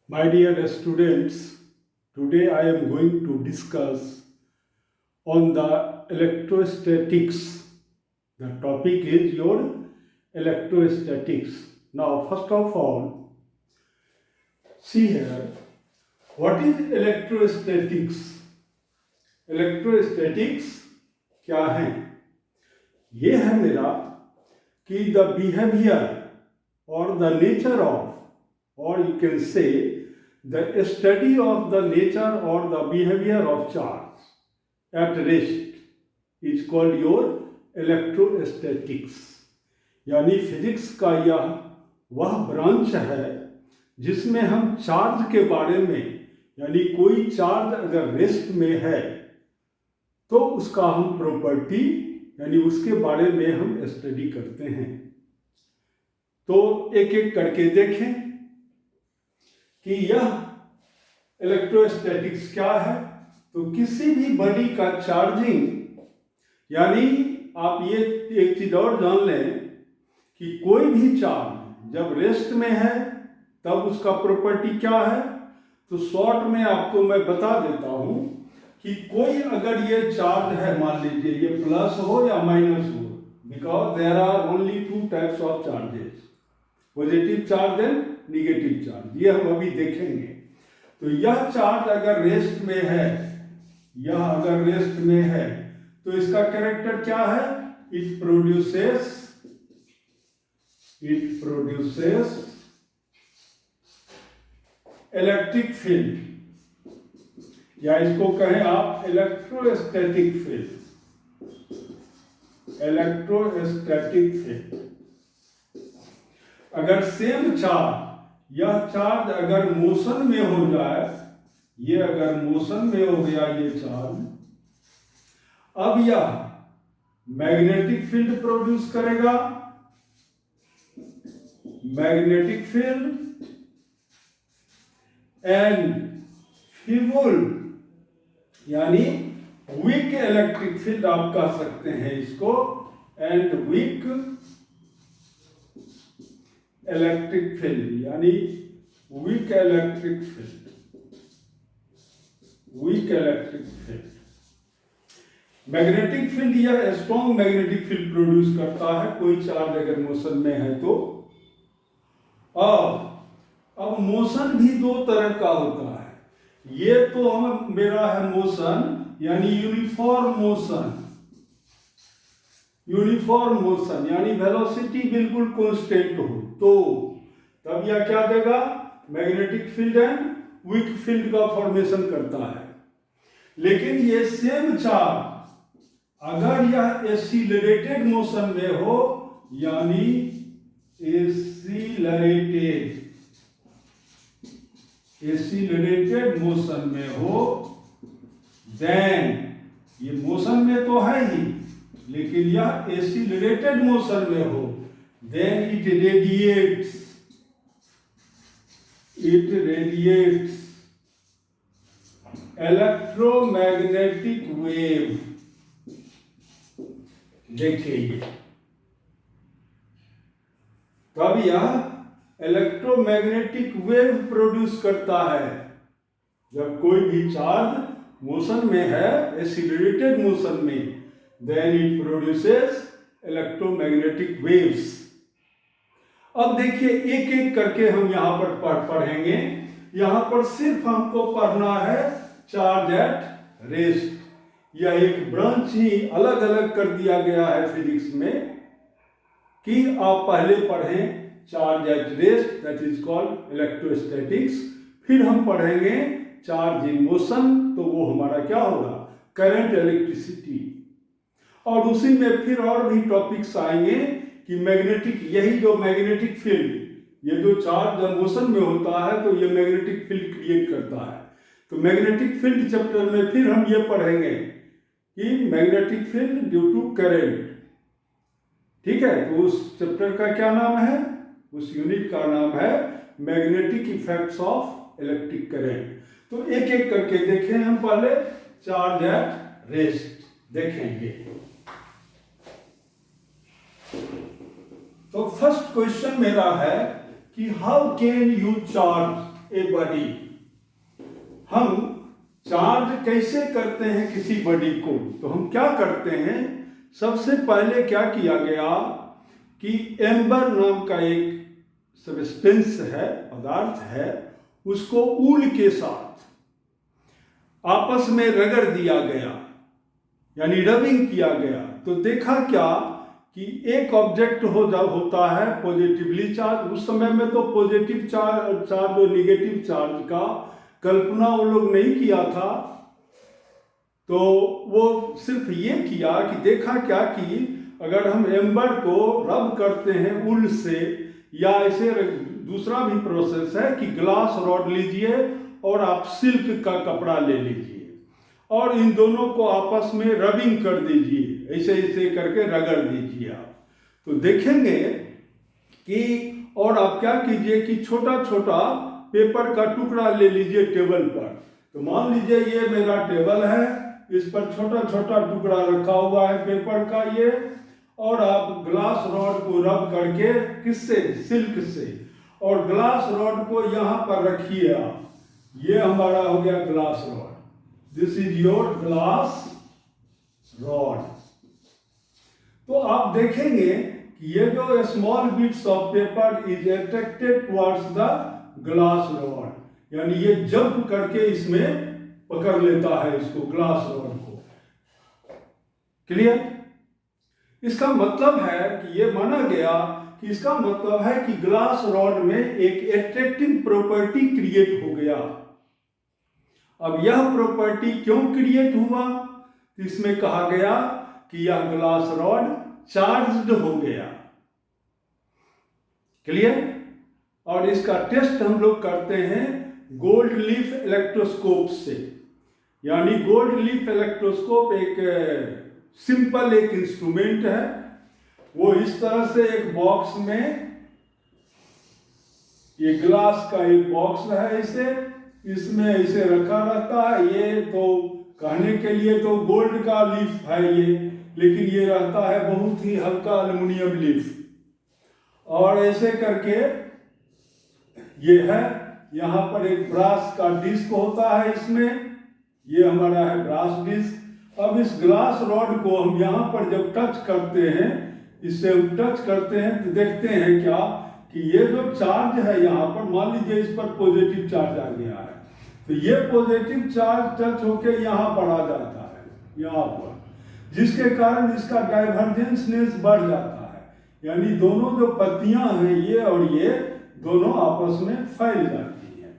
My dear students, today I am going to discuss on the electrostatics. The topic is your electrostatics. Now, first of all, see here, what is electrostatics? Electrostatics क्या है? ये है मेरा कि the behavior or the nature of, or you can say the study of the nature or the behavior of charge at rest is called your electrostatics. यानी physics का यह वह ब्रांच है जिसमें हम चार्ज के बारे में, यानी कोई चार्ज अगर रेस्ट में है तो उसका हम प्रॉपर्टी यानी उसके बारे में हम स्टडी करते हैं। तो एक एक करके देखें कि यह इलेक्ट्रोस्टैटिक्स क्या है। तो किसी भी बॉडी का चार्जिंग, यानी आप ये एक चीज और जान लें कि कोई भी चार्ज जब रेस्ट में है तब उसका प्रॉपर्टी क्या है। तो शॉर्ट में आपको मैं बता देता हूं कि कोई अगर ये चार्ज है, मान लीजिए ये प्लस हो या माइनस हो, because there are only two types of charges, positive charge and negative charge, ये हम अभी देखेंगे। तो यह चार्ज अगर रेस्ट में है, यह अगर रेस्ट में है तो इसका कैरेक्टर क्या है? इट प्रोड्यूसेस इलेक्ट्रिक फील्ड, या इसको कहें आप इलेक्ट्रोस्टैटिक फील्ड। इलेक्ट्रोस्टैटिक फील्ड अगर सेम चार्ज, यह चार्ज अगर मोशन में हो जाए, ये अगर मोशन में हो गया ये चार्ज, अब यह मैग्नेटिक फील्ड प्रोड्यूस करेगा। मैग्नेटिक फील्ड एंड फीबल, यानी वीक इलेक्ट्रिक फील्ड आप कह सकते हैं इसको, एंड वीक इलेक्ट्रिक फील्ड, यानी weak electric field, weak electric field. Magnetic field यह स्ट्रॉन्ग मैग्नेटिक फील्ड प्रोड्यूस करता है कोई चार्ज अगर मोशन में है तो। अब मोशन भी दो तरह का होता है। ये तो हम मेरा है मोशन, यानी यूनिफॉर्म मोशन। यूनिफॉर्म मोशन यानी वेलोसिटी बिल्कुल कांस्टेंट हो, तो तब यह क्या देगा? Magnetic field and weak field का फॉर्मेशन करता है। लेकिन ये सेम चार्ज अगर यह एक्सीलरेटेड मोशन में हो, यानी एक्सीलरेटेड मोशन में हो, देन ये मोशन में तो है ही, लेकिन यह एक्सीलरेटेड मोशन में हो, then it radiates electromagnetic wave. देखिए तब यह इलेक्ट्रोमैग्नेटिक वेव प्रोड्यूस करता है। जब कोई भी चार्ज मोशन में है, एक्सीलरेटेड मोशन में, then it produces electromagnetic waves. अब देखिए एक एक करके हम यहां पर पढ़ेंगे। यहां पर सिर्फ हमको पढ़ना है चार्ज एट रेस्ट। यह एक ब्रांच ही अलग अलग कर दिया गया है फिजिक्स में कि आप पहले पढ़ें charge at rest, that is called electrostatics. फिर हम पढ़ेंगे चार्ज इन मोशन, तो वो हमारा क्या होगा? Current electricity. और उसी में फिर और भी टॉपिक्स आएंगे कि मैग्नेटिक, यही जो मैग्नेटिक फील्ड, ये जो चार्ज जब मोशन में होता है तो ये मैग्नेटिक फील्ड क्रिएट करता है। तो मैग्नेटिक फील्ड चैप्टर में फिर हम ये पढ़ेंगे कि magnetic field due to current. ठीक है, तो उस चैप्टर का क्या नाम है? उस यूनिट का नाम है magnetic effects of electric current. तो एक एक करके देखें हम। पहले चार्ज एट रेस्ट देखेंगे। तो फर्स्ट क्वेश्चन मेरा है कि how can you charge a body. हम चार्ज कैसे करते हैं किसी बॉडी को? तो हम क्या करते हैं, सबसे पहले क्या किया गया कि एम्बर नाम का एक सब्सटेंस है, पदार्थ है, उसको ऊल के साथ आपस में रगड़ दिया गया, यानी रबिंग किया गया। तो देखा क्या कि एक ऑब्जेक्ट होता है पॉजिटिवली चार्ज। उस समय में तो पॉजिटिव चार्ज और निगेटिव चार्ज का कल्पना वो लोग नहीं किया था, तो वो सिर्फ ये किया कि देखा क्या कि अगर हम एम्बर को रब करते हैं ऊल से, या ऐसे दूसरा भी प्रोसेस है कि ग्लास रॉड लीजिए और आप सिल्क का कपड़ा ले लीजिए और इन दोनों को आपस में रबिंग कर दीजिए, ऐसे ऐसे करके रगड़ दीजिए आप, तो देखेंगे कि, और आप क्या कीजिए कि छोटा छोटा पेपर का टुकड़ा ले लीजिए टेबल पर। तो मान लीजिए ये मेरा टेबल है, इस पर छोटा छोटा टुकड़ा रखा हुआ है पेपर का ये, और आप ग्लास रॉड को रब करके, किससे, सिल्क से, और ग्लास रॉड को यहाँ पर रखिए आप, ये हमारा हो गया glass rod. This is your glass rod. तो आप देखेंगे कि ये जो small bits of paper is attracted towards the glass rod, यानी ये जंप करके इसमें पकड़ लेता है इसको, ग्लास रॉड को। क्लियर? इसका मतलब है कि ये माना गया कि इसका मतलब है कि ग्लास रॉड में एक एट्रैक्टिव प्रॉपर्टी क्रिएट हो गया। अब यह प्रॉपर्टी क्यों क्रिएट हुआ? इसमें कहा गया कि यह ग्लास रॉड चार्ज्ड हो गया। क्लियर? और इसका टेस्ट हम लोग करते हैं गोल्ड लीफ इलेक्ट्रोस्कोप से। यानी गोल्ड लीफ इलेक्ट्रोस्कोप एक सिंपल एक इंस्ट्रूमेंट है, वो इस तरह से एक बॉक्स में, ये ग्लास का एक बॉक्स है, इसे इसमें इसे रखा रहता है। ये तो कहने के लिए तो गोल्ड का लीफ है ये, लेकिन ये रहता है बहुत ही हल्का एल्युमिनियम लीफ। और ऐसे करके ये है, यहाँ पर एक ब्रास का डिस्क होता है इसमें, ये हमारा है ब्रास डिस्क। अब इस ग्लास रॉड को हम यहाँ पर जब टच करते हैं, इससे हम टच करते हैं तो देखते हैं क्या कि ये जो चार्ज है यहाँ पर, मान लीजिए इस पर पॉजिटिव चार्ज आ गया है, तो ये पॉजिटिव चार्ज टच होके यहाँ पर आ जाता है, यहाँ पर, जिसके कारण इसका डाइवर्जेंसनेस बढ़ जाता है। यानी दोनों जो पत्तियां हैं ये और ये दोनों आपस में फैल जाती हैं।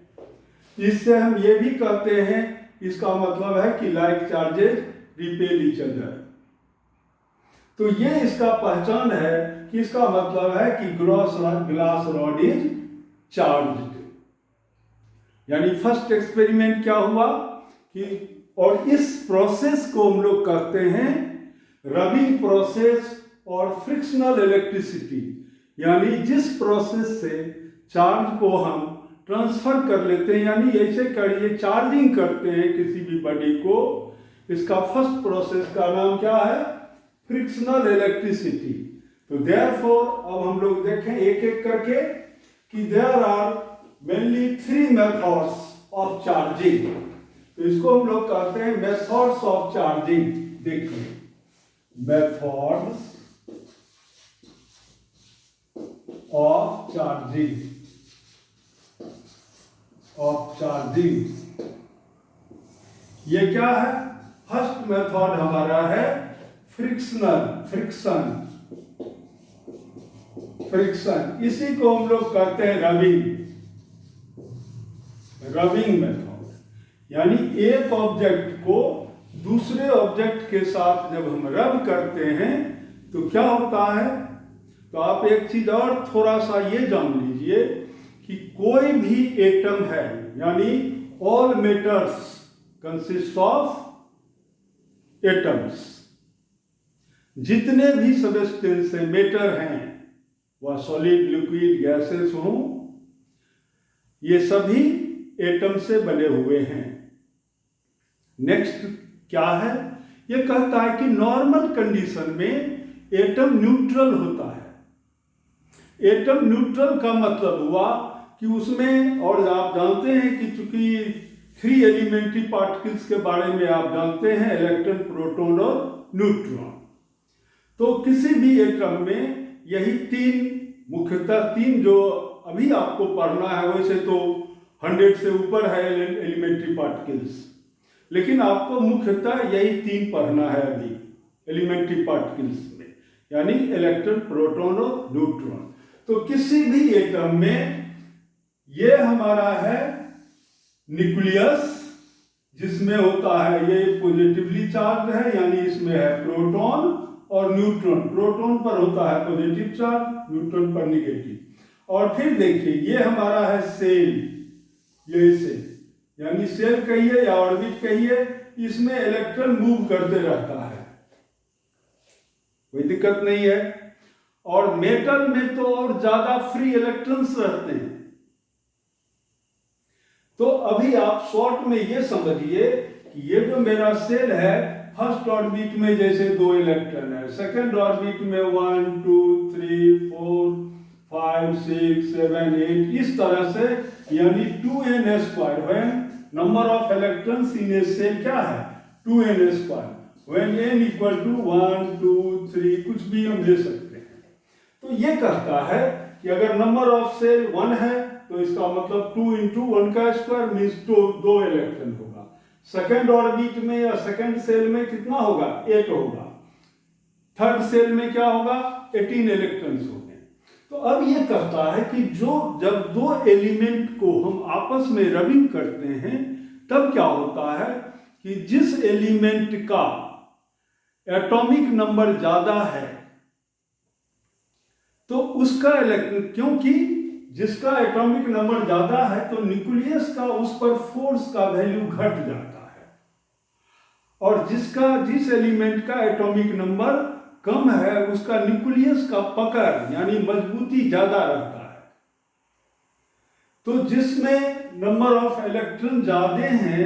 इससे हम ये भी कहते हैं, इसका मतलब है कि like charges repel each other. तो ये इसका पहचान है कि इसका मतलब है कि ग्लास रॉड इज चार्ज्ड। यानी फर्स्ट एक्सपेरिमेंट क्या हुआ कि, और इस प्रोसेस को हम लोग कहते हैं रबिंग प्रोसेस और फ्रिक्शनल इलेक्ट्रिसिटी। यानी जिस प्रोसेस से चार्ज को हम ट्रांसफर कर लेते हैं, यानी ऐसे करिए चार्जिंग करते हैं किसी भी बॉडी को, इसका फर्स्ट प्रोसेस का नाम क्या है? Frictional electricity. तो देयरफॉर अब हम लोग देखें एक एक करके कि there are mainly 3 methods of charging. तो इसको हम लोग कहते हैं मेथड्स ऑफ चार्जिंग। देखिए, मेथड्स ऑफ चार्जिंग, ये क्या है? फर्स्ट मेथड हमारा है फ्रिक्शन। इसी को हम लोग कहते हैं रबिंग मेथड। यानी एक ऑब्जेक्ट को दूसरे ऑब्जेक्ट के साथ जब हम रब करते हैं तो क्या होता है? तो आप एक चीज और थोड़ा सा ये जान लीजिए कि कोई भी एटम है, यानी all matters consist of atoms. जितने भी सब्सटेंस से मैटर हैं, वह सॉलिड, लिक्विड, गैसेस हों, ये सभी एटम से बने हुए हैं। नेक्स्ट क्या है? ये कहता है कि नॉर्मल कंडीशन में एटम न्यूट्रल होता है। एटम न्यूट्रल का मतलब हुआ कि उसमें, और आप जानते हैं कि चूंकि 3 एलिमेंट्री पार्टिकल्स के बारे में आप जानते हैं, इलेक्ट्रॉन, प्रोटॉन और न्यूट्रॉन। तो किसी भी एटम में यही 3, मुख्यतः 3 जो अभी आपको पढ़ना है, वैसे तो 100 से ऊपर है एलिमेंट्री पार्टिकल्स, लेकिन आपको मुख्यतः यही 3 पढ़ना है अभी एलिमेंट्री पार्टिकल्स में, यानी इलेक्ट्रॉन, प्रोटॉन और न्यूट्रॉन। तो किसी भी एटम में ये हमारा है न्यूक्लियस, जिसमें होता है, ये पॉजिटिवली चार्ज है, यानी इसमें है प्रोटॉन और न्यूट्रॉन। प्रोटॉन पर होता है पॉजिटिव चार्ज, न्यूट्रॉन पर निगेटिव। और फिर देखिए ये हमारा है सेल, ये सेल, यानी सेल कहिए या ऑर्बिट कहिए, इसमें इलेक्ट्रॉन मूव करते रहता है, कोई दिक्कत नहीं है। और मेटल में तो और ज्यादा फ्री इलेक्ट्रॉन्स रहते हैं। तो अभी आप शॉर्ट में ये समझिए कि ये जो मेरा सेल है, फर्स्ट ऑर्बिट में जैसे 2 इलेक्ट्रॉन है, सेकंड ऑर्बिट में 1 2 3 4 5 6 7 8, इस तरह से, यानी 2n²। When number of electrons in a cell क्या है, 2n²। When n equal to 1 2 3, कुछ भी हम दे सकते हैं। तो ये कहता है कि अगर नंबर ऑफ सेल 1 है तो इसका मतलब 2 × 1 का स्क्वायर मीन्स 2 इलेक्ट्रॉन होगा। सेकंड ऑर्बिट में या सेकंड सेल में कितना होगा, 8 होगा। थर्ड सेल में क्या होगा, 18 इलेक्ट्रॉन्स होंगे। तो अब ये कहता है कि जब 2 एलिमेंट को हम आपस में रबिंग करते हैं, तब क्या होता है कि जिस एलिमेंट का एटॉमिक नंबर ज्यादा है तो उसका इलेक्ट्रॉन, क्योंकि जिसका एटॉमिक नंबर ज्यादा है तो न्यूक्लियस का उस पर फोर्स का वैल्यू घट जाता है, और जिस एलिमेंट का एटॉमिक नंबर कम है उसका न्यूक्लियस का पकड़ यानी मजबूती ज्यादा रहता है। तो जिसमें नंबर ऑफ इलेक्ट्रॉन ज्यादा हैं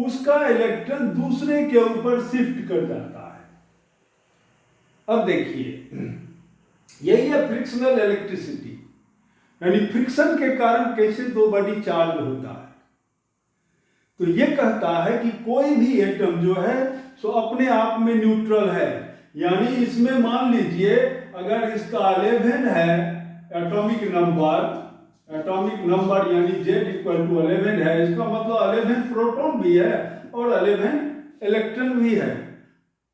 उसका इलेक्ट्रॉन दूसरे के ऊपर शिफ्ट कर जाता है। अब देखिए, यही है फ्रिक्शनल इलेक्ट्रिसिटी, यानी फ्रिक्शन के कारण कैसे 2 बॉडी चार्ज होता है। तो ये कहता है कि कोई भी एटम जो है सो अपने आप में न्यूट्रल है, यानी इसमें मान लीजिए अगर इसका 11 है एटॉमिक नंबर यानी Z = 11 है, इसका मतलब 11 प्रोटॉन भी है और 11 इलेक्ट्रॉन भी है।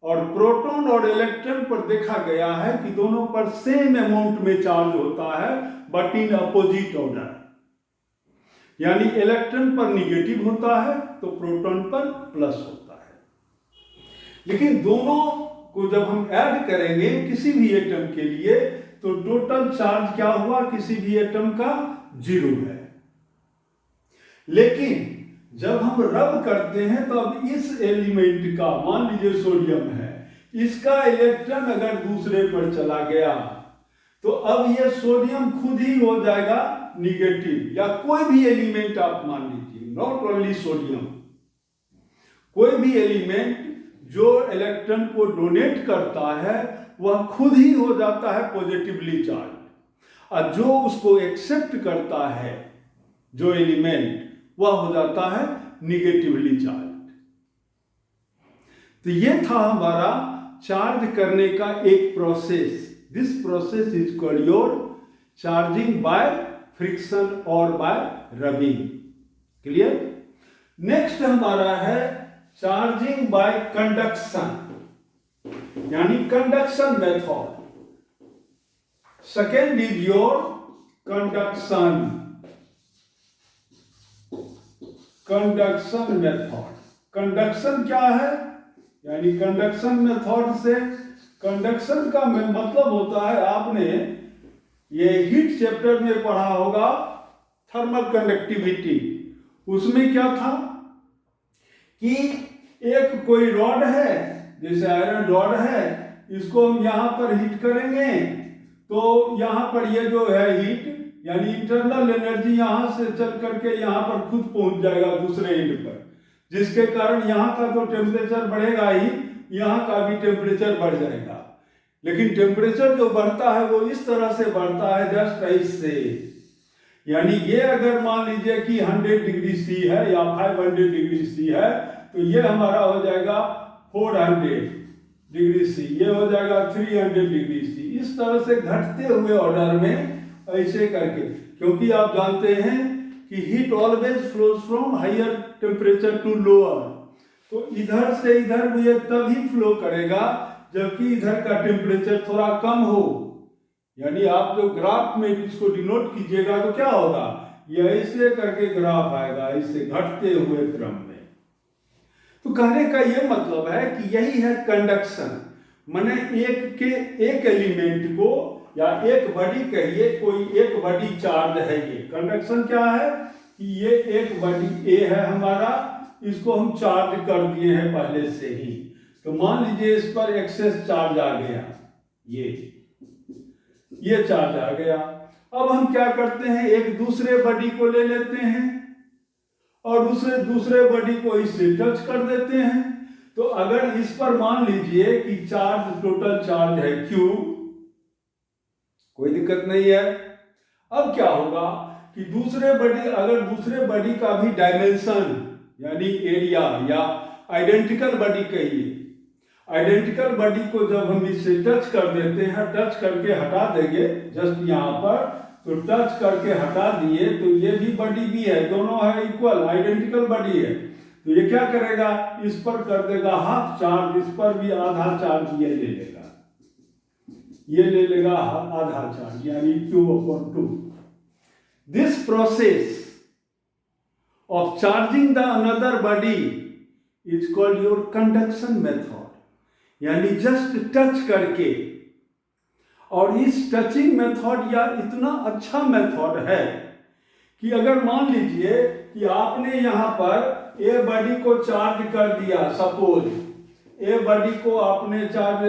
और प्रोटॉन और इलेक्ट्रॉन पर देखा गया है कि दोनों पर सेम अमाउंट में चार्ज होता है, बट इन अपोजिट ऑर्डर, यानी इलेक्ट्रॉन पर निगेटिव होता है तो प्रोटॉन पर प्लस होता है। लेकिन दोनों को जब हम ऐड करेंगे किसी भी एटम के लिए तो टोटल चार्ज क्या हुआ, किसी भी एटम का 0 है। लेकिन जब हम रब करते हैं तो अब इस एलिमेंट का, मान लीजिए सोडियम है, इसका इलेक्ट्रॉन अगर दूसरे पर चला गया तो अब ये सोडियम खुद ही हो जाएगा निगेटिव, या कोई भी एलिमेंट आप मान लीजिए, नॉट ओनली सोडियम, कोई भी एलिमेंट जो इलेक्ट्रॉन को डोनेट करता है वह खुद ही हो जाता है पॉजिटिवली चार्ज, और जो उसको एक्सेप्ट करता है जो एलिमेंट, वह हो जाता है निगेटिवली चार्ज। तो ये था हमारा चार्ज करने का एक process. This process is called your charging by friction और बाय रबिंग। क्लियर? नेक्स्ट हमारा है चार्जिंग बाय कंडक्शन, यानी conduction method. Second is your conduction method. Conduction क्या है, यानी कंडक्शन मेथड से, कंडक्शन का मतलब होता है, आपने ये हीट चैप्टर में पढ़ा होगा थर्मल कंडक्टिविटी। उसमें क्या था कि एक कोई रॉड है, जैसे आयरन रॉड है, इसको हम यहां पर हीट करेंगे तो यहां पर ये जो है हीट यानी इंटरनल एनर्जी यहां से चल करके यहां पर खुद पहुंच जाएगा दूसरे एंड पर, जिसके कारण यहां का तो टेम्परेचर बढ़ेगा ही, यहां का भी टेम्परेचर बढ़ जाएगा। लेकिन टेम्परेचर जो बढ़ता है वो इस तरह से बढ़ता है जस्ट ऐसे, यानी ये अगर मान लीजिए कि 100 डिग्री सी है या 500 डिग्री सी है, तो ये हमारा हो जाएगा 400 डिग्री सी, ये हो जाएगा 300 डिग्री सी। इस तरह से घटते हुए ऑर्डर में ऐसे करके, क्योंकि आप जानते हैं कि heat always flows from higher temperature to lower, तो इधर से इधर ये तभी फ्लो करेगा जबकि इधर का टेम्परेचर थोड़ा कम हो। यानी आप जो ग्राफ में इसको डिनोट कीजिएगा तो क्या होगा, ये ऐसे करके ग्राफ आएगा, ऐसे घटते हुए क्रम में। तो कहने का ये मतलब है कि यही है कंडक्शन, माने एक एलिमेंट को या एक बॉडी कहिए, कोई एक बॉडी चार्ज है। ये कंडक्शन क्या है कि ये एक बॉडी ए है हमारा, इसको हम चार्ज कर दिए हैं पहले से ही, तो मान लीजिए इस पर एक्सेस चार्ज आ गया, ये चार्ज आ गया। अब हम क्या करते हैं, एक दूसरे बॉडी को ले लेते हैं और दूसरे बॉडी को इससे टच कर देते हैं। तो अगर इस पर मान लीजिए कि चार्ज, टोटल चार्ज है Q, कोई दिक्कत नहीं है। अब क्या होगा कि अगर दूसरे बॉडी का भी डायमेंशन यानी एरिया या आइडेंटिकल बॉडी कहिए, आइडेंटिकल बॉडी को जब हम इससे टच कर देते हैं, टच करके हटा देंगे जस्ट यहाँ पर, तो टच करके हटा दिए तो ये भी बॉडी भी है, दोनों है इक्वल, आइडेंटिकल बॉडी है, तो ये क्या करेगा, इस पर कर देगा हाफ चार्ज, इस पर भी आधा चार्ज ये ले लेगा, ये ले लेगा आधा चार्ज, यानी Q/2। This process of charging the another body is called your conduction method, यानी जस्ट टच करके। और इस टचिंग मेथड या इतना अच्छा मेथड है कि अगर मान लीजिए कि आपने यहाँ पर ए बॉडी को चार्ज कर दिया, सपोज ए बॉडी को आपने चार्ज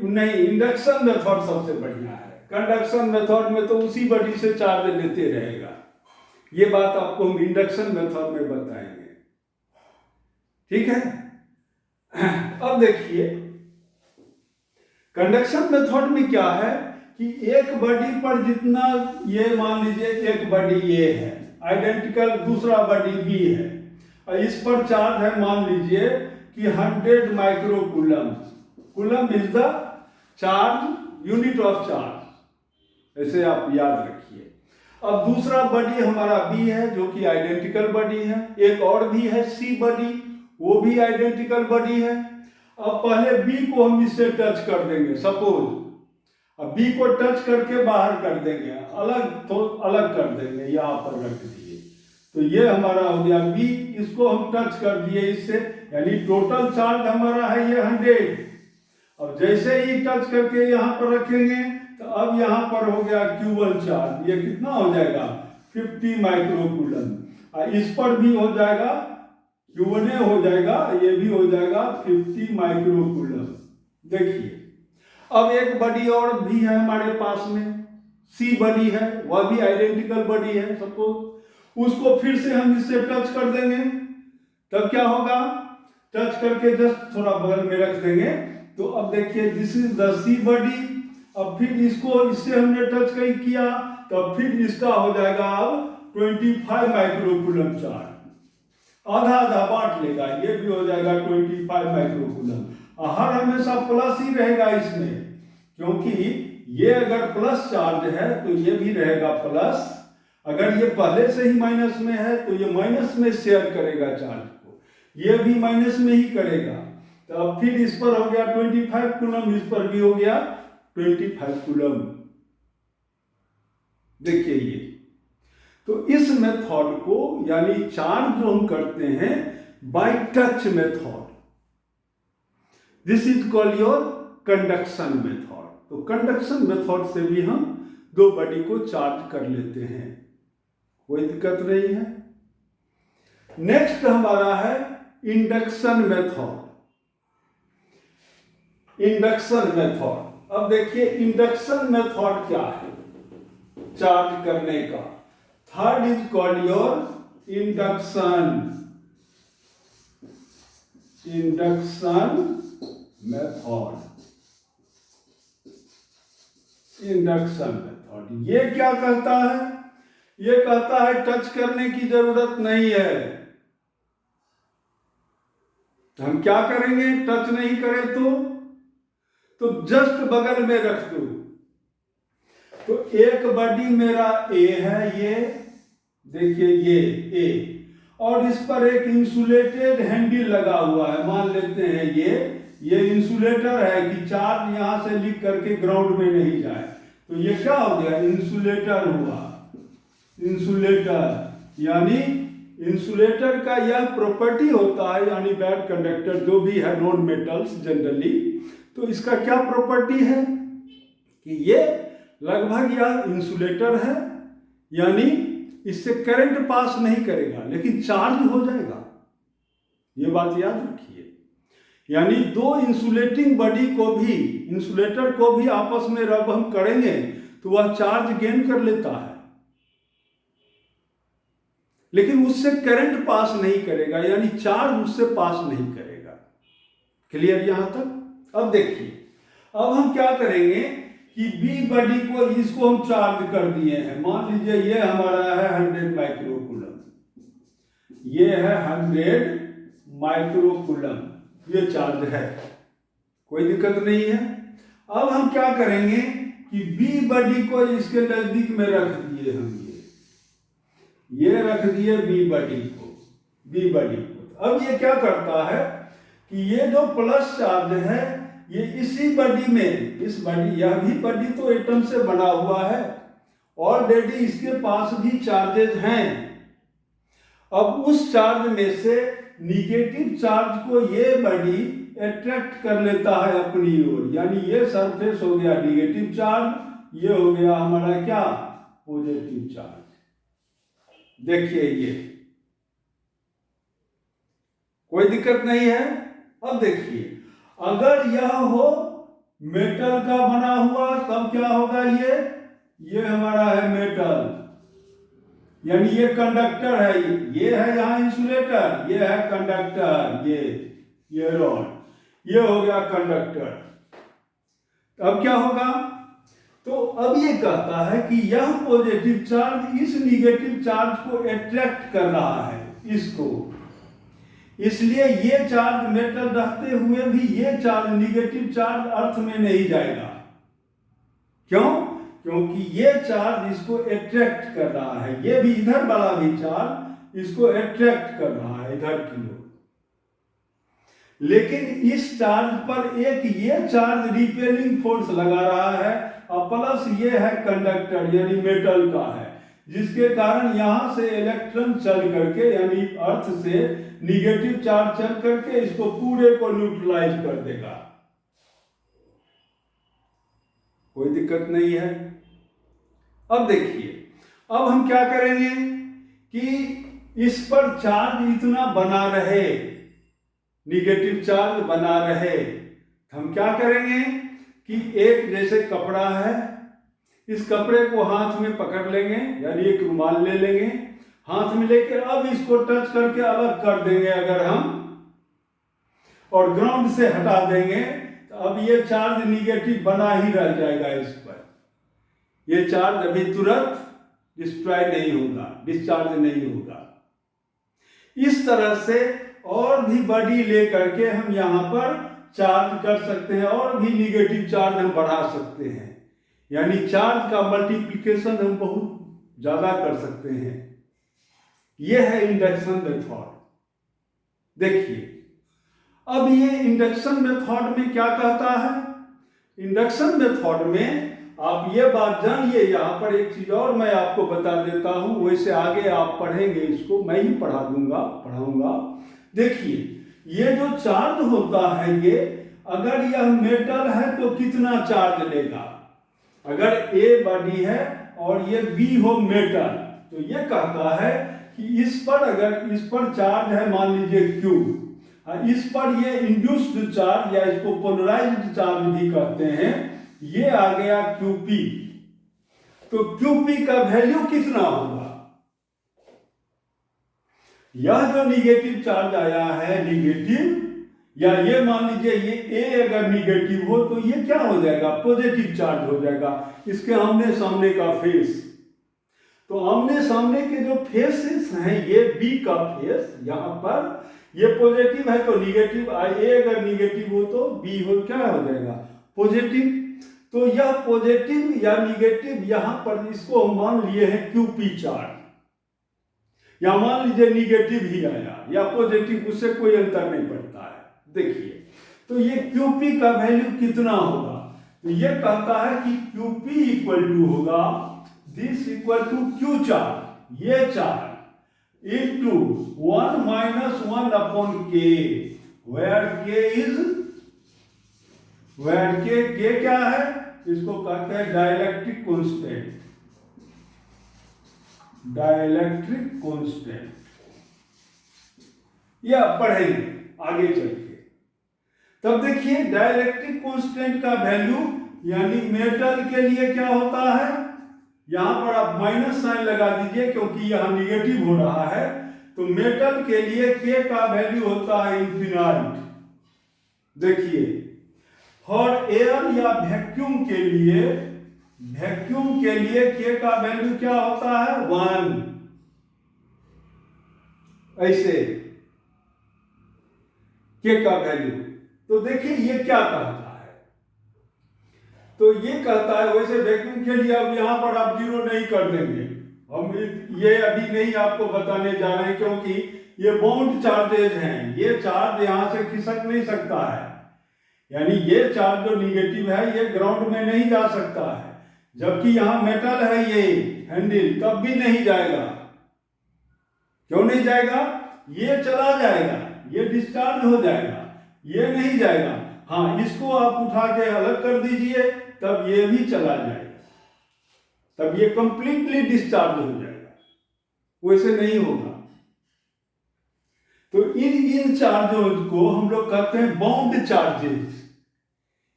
नहीं, इंडक्शन मेथड सबसे बढ़िया है, कंडक्शन मेथड में तो उसी बॉडी से चार्ज लेते रहेगा, ये बात आपको हम इंडक्शन मेथड में बताएंगे, ठीक है। अब देखिए कंडक्शन मेथड में क्या है कि एक बॉडी पर जितना, ये मान लीजिए एक बॉडी ये है, आइडेंटिकल दूसरा बॉडी बी है, और इस पर चार्ज है मान लीजिए कि 100 micro coulomb, coulomb is the charge, unit of charge, ऐसे आप याद रखिए। अब दूसरा बॉडी हमारा बी है जो कि आइडेंटिकल बॉडी है, एक और भी है सी बॉडी, वो भी आइडेंटिकल बॉडी है। अब पहले बी को हम इससे टच कर देंगे सपोज, अब बी को टच करके बाहर कर देंगे, अलग कर देंगे, यहाँ पर रख दिए, तो ये हमारा हो गया बी, इसको हम टच कर दिए इससे, यानी टोटल चार्ज हमारा है ये 100। अब जैसे ही टच करके यहाँ पर रखेंगे तो अब यहाँ पर हो गया Q1 चार्ज, ये कितना हो जाएगा 50 माइक्रो कूलम, इस पर भी हो जाएगा Q1 हो जाएगा, ये भी हो जाएगा 50 माइक्रो कूलम। देखिए अब एक बॉडी और भी है हमारे पास में, सी बॉडी है, वह भी आइडेंटिकल बॉडी है सपोज, उसको फिर से हम इससे टच कर देंगे, तब क्या होगा, टच करके जस्ट थोड़ा बगल में रख देंगे, तो अब देखिए this is the C body. अब फिर इसको इससे हमने टच किया, तब फिर इसका हो जाएगा अब 25 माइक्रो कूलम चार्ज, आधा आधा बांट लेगा, ये भी हो जाएगा 25 माइक्रो कूलम। हर हमेशा प्लस ही रहेगा इसमें, क्योंकि ये अगर प्लस चार्ज है तो ये भी रहेगा प्लस, अगर ये पहले से ही माइनस में है तो ये माइनस में शेयर करेगा चार्ज को, ये भी माइनस में ही करेगा, तो अब फिर इस पर हो गया 25 कूलम, इस पर भी हो गया 25 कूलम। देखिए ये, तो इस मेथड को यानी चार्ज जो हम करते हैं by touch method, this is called your conduction method. तो कंडक्शन मेथड से भी हम दो बॉडी को चार्ज कर लेते हैं, कोई दिक्कत नहीं है। नेक्स्ट हमारा है इंडक्शन मेथड। इंडक्शन मेथड, अब देखिए इंडक्शन मेथड क्या है चार्ज करने का। Third is called your induction method. Induction method ये क्या कहता है, ये कहता है टच करने की जरूरत नहीं है। हम क्या करेंगे? टच नहीं करें तो जस्ट बगल में रख दो। तो एक बॉडी मेरा ए है, ये देखिए ये ए, और इस पर एक इंसुलेटेड हैंडल लगा हुआ है। मान लेते हैं ये इंसुलेटर है कि चार्ज यहां से लीक करके ग्राउंड में नहीं जाए। तो ये क्या हो गया? इंसुलेटर हुआ। इंसुलेटर यानी इंसुलेटर का यह प्रॉपर्टी होता है, यानी बैड कंडक्टर जो भी है नॉन मेटल्स जनरली, तो इसका क्या प्रॉपर्टी है कि ये लगभग यह इंसुलेटर है, यानी इससे करंट पास नहीं करेगा लेकिन चार्ज हो जाएगा। ये बात याद रखिए। यानी दो इंसुलेटिंग बॉडी को भी, इंसुलेटर को भी आपस में रब हम करेंगे तो वह चार्ज गेन कर लेता है, लेकिन उससे करंट पास नहीं करेगा, यानी चार्ज उससे पास नहीं करेगा। क्लियर यहां तक? अब देखिए, अब हम क्या करेंगे कि बी बॉडी को, इसको हम चार्ज कर दिए हैं। मान लीजिए ये हमारा है 100 माइक्रोकूलम, ये है 100 माइक्रोकूलम, ये चार्ज है, कोई दिक्कत नहीं है। अब हम क्या करेंगे कि बी बॉडी को इसके नजदीक में रख दिए हम, ये रख दिए बी बॉडी को। अब ये क्या करता है कि ये जो प्लस चार्ज है ये इसी बॉडी में, इस बॉडी, यह भी बॉडी तो एटम से बना हुआ है, ऑलरेडी इसके पास भी चार्जेज हैं। अब उस चार्ज में से निगेटिव चार्ज को ये बॉडी अट्रैक्ट कर लेता है अपनी ओर, यानी ये सरफेस हो गया निगेटिव चार्ज, ये हो गया हमारा क्या? Positive charge. देखिए ये कोई दिक्कत नहीं है। अब देखिए, अगर यह हो मेटल का बना हुआ तब क्या होगा? ये हमारा है मेटल, यानी ये कंडक्टर है, ये है यहां इंसुलेटर, ये है कंडक्टर, ये रॉड, ये हो गया कंडक्टर। अब क्या होगा? तो अब ये कहता है कि यह पॉजिटिव चार्ज इस निगेटिव चार्ज को अट्रैक्ट कर रहा है, इसको, इसलिए ये चार्ज मेटल रहते हुए भी ये चार्ज निगेटिव चार्ज अर्थ में नहीं जाएगा। क्यों? क्योंकि ये चार्ज इसको अट्रैक्ट कर रहा है, ये भी इधर वाला भी चार्ज इसको अट्रैक्ट कर रहा है इधर की ओर, लेकिन इस चार्ज पर एक ये चार्ज रिपेलिंग फोर्स लगा रहा है, और प्लस ये है कंडक्टर यानी मेटल का है, जिसके कारण यहां से इलेक्ट्रॉन चल करके, यानी अर्थ से निगेटिव चार्ज चल करके इसको पूरे को न्यूट्रलाइज कर देगा। कोई दिक्कत नहीं है। अब देखिए, अब हम क्या करेंगे कि इस पर चार्ज इतना बना रहे, निगेटिव चार्ज बना रहे, हम क्या करेंगे कि एक जैसे कपड़ा है, इस कपड़े को हाथ में पकड़ लेंगे, यानी एक रुमाल ले लेंगे, हाथ में लेके अब इसको टच करके अलग कर देंगे अगर हम, और ग्राउंड से हटा देंगे तो अब ये चार्ज निगेटिव बना ही रह जाएगा इस पर। ये चार्ज अभी तुरंत डिस्ट्रॉय नहीं होगा, डिस्चार्ज नहीं होगा। इस तरह से और भी बॉडी ले करके हम यहाँ पर चार्ज कर सकते हैं, और भी निगेटिव चार्ज हम बढ़ा सकते हैं, यानी चार्ज का मल्टीप्लिकेशन हम बहुत ज्यादा कर सकते हैं। यह है इंडक्शन मेथड। देखिए, अब ये इंडक्शन मेथड में क्या कहता है? इंडक्शन मेथड में आप ये बात जानिए, यहाँ पर एक चीज और मैं आपको बता देता हूं, वैसे आगे आप पढ़ेंगे इसको, मैं ही पढ़ाऊंगा। देखिए, ये जो चार्ज होता है, ये अगर यह मेटल है तो कितना चार्ज लेगा? अगर ए बॉडी है और ये बी हो मेटल, तो ये कहता है कि इस पर, अगर इस पर चार्ज है मान लीजिए Q, इस पर ये इंड्यूस्ड चार्ज या इसको पोलराइज्ड चार्ज भी कहते हैं, ये आ गया QP। तो QP का वैल्यू कितना होगा? यह जो निगेटिव चार्ज आया है, निगेटिव, या ये मान लीजिए ये A अगर निगेटिव हो तो ये क्या हो जाएगा? पॉजिटिव चार्ज हो जाएगा, इसके आमने सामने का फेस। तो आमने सामने के जो फेसेस हैं, ये बी का फेस यहाँ पर ये पॉजिटिव है तो निगेटिव, ए अगर निगेटिव हो तो बी हो क्या हो जाएगा पॉजिटिव। तो यह पॉजिटिव या निगेटिव यहाँ पर इसको हम मान लिए हैं क्यूपी चार्ज, या मान लीजिए निगेटिव ही आया या पॉजिटिव, उससे कोई अंतर नहीं पड़ता है। देखिए तो ये क्यूपी का वैल्यू कितना होगा, तो ये कहता है कि क्यूपी इक्वल टू होगा this equal to Q charge, ये charge into 1 minus 1 upon K, where K is, where K क्या है, इसको कहते हैं डाइलेक्ट्रिक कांस्टेंट, डाइलेक्ट्रिक कांस्टेंट, या पढ़ेंगे आगे चल के। तब देखिए डाइलेक्ट्रिक कांस्टेंट का वैल्यू यानी मेटल के लिए क्या होता है, यहां पर आप माइनस साइन लगा दीजिए क्योंकि यहां निगेटिव हो रहा है, तो मेटल के लिए के का वैल्यू होता है इन्फिनाइट। देखिए फॉर एयर या वैक्यूम के लिए, वैक्यूम के लिए के का वैल्यू क्या होता है 1, ऐसे के का वैल्यू। तो देखिए ये क्या कहता है, तो ये कहता है वैसे वैक्यूम के लिए अब यहां पर आप जीरो नहीं कर देंगे, हम ये अभी नहीं आपको बताने जा रहे हैं क्योंकि ये बाउंड चार्जेज हैं, ये चार्ज यहां से खिसक नहीं सकता है, यानी ये चार्ज जो निगेटिव है ये ग्राउंड में नहीं जा सकता है, जबकि यहां मेटल है ये हैंडल तब भी नहीं जाएगा। क्यों नहीं जाएगा, ये चला जाएगा, ये डिस्चार्ज हो जाएगा, ये नहीं जाएगा। हाँ इसको आप उठा के अलग कर दीजिए तब ये भी चला जाएगा, तब ये कंप्लीटली डिस्चार्ज हो जाएगा, वैसे नहीं होगा। तो इन चार्जों को हम लोग कहते हैं बाउंड चार्जेस,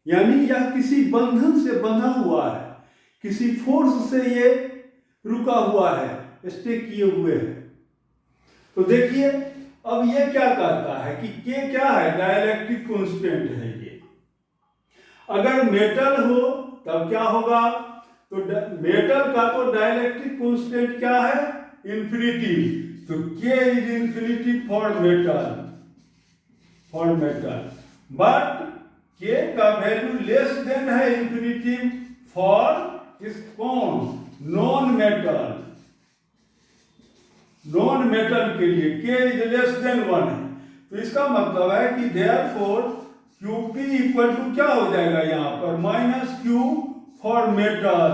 यानी यह किसी बंधन से बंधा हुआ है, किसी फोर्स से ये रुका हुआ है, स्टेक किए हुए है। तो देखिए अब ये क्या कहता है कि के क्या है, डाइलेक्ट्रिक कांस्टेंट है ये। अगर मेटल हो तब क्या होगा, तो मेटल का तो डाइलेक्ट्रिक कांस्टेंट क्या है इन्फिनिटी, तो के is infinity for metal, for metal, but के का वैल्यू लेस देन है इन्फिनिटी फॉर इस कौन नॉन मेटल, नॉन मेटल के लिए के इज लेस देन 1 है। तो इसका मतलब है कि देयरफॉर क्यूपी इक्वल टू क्या हो जाएगा यहां पर minus Q for metal,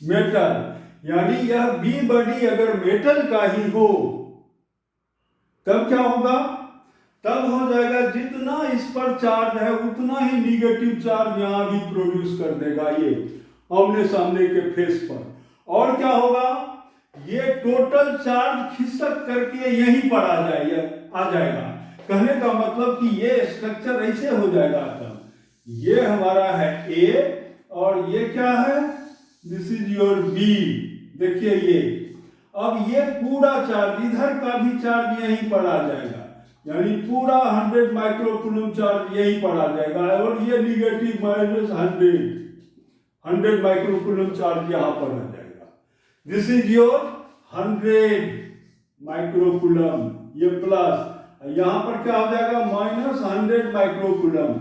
metal यानी यह बी बॉडी अगर मेटल का ही हो तब क्या होगा, तब हो जाएगा जितना इस पर चार्ज है उतना ही निगेटिव चार्ज यहां भी प्रोड्यूस कर देगा ये आमने सामने के फेस पर। और क्या होगा, ये टोटल चार्ज खिसक करके यहीं पर आ जाएगा। कहने का मतलब कि ये स्ट्रक्चर ऐसे हो जाएगा, तब ये हमारा है ए और ये क्या है, दिस इज योर बी। देखिए ये अब ये पूरा चार्ज इधर का भी चार्ज यहीं पर आ जाएगा, यानी पूरा 100 माइक्रोकूलम चार्ज यहीं पर आ जाएगा, और ये निगेटिव माइनस 100 माइक्रोकूलम चार्ज यहां पर आ जाएगा। दिस इज योर 100 माइक्रोकूलम, ये प्लस, यहां पर क्या हो जाएगा माइनस 100 माइक्रोकूलम।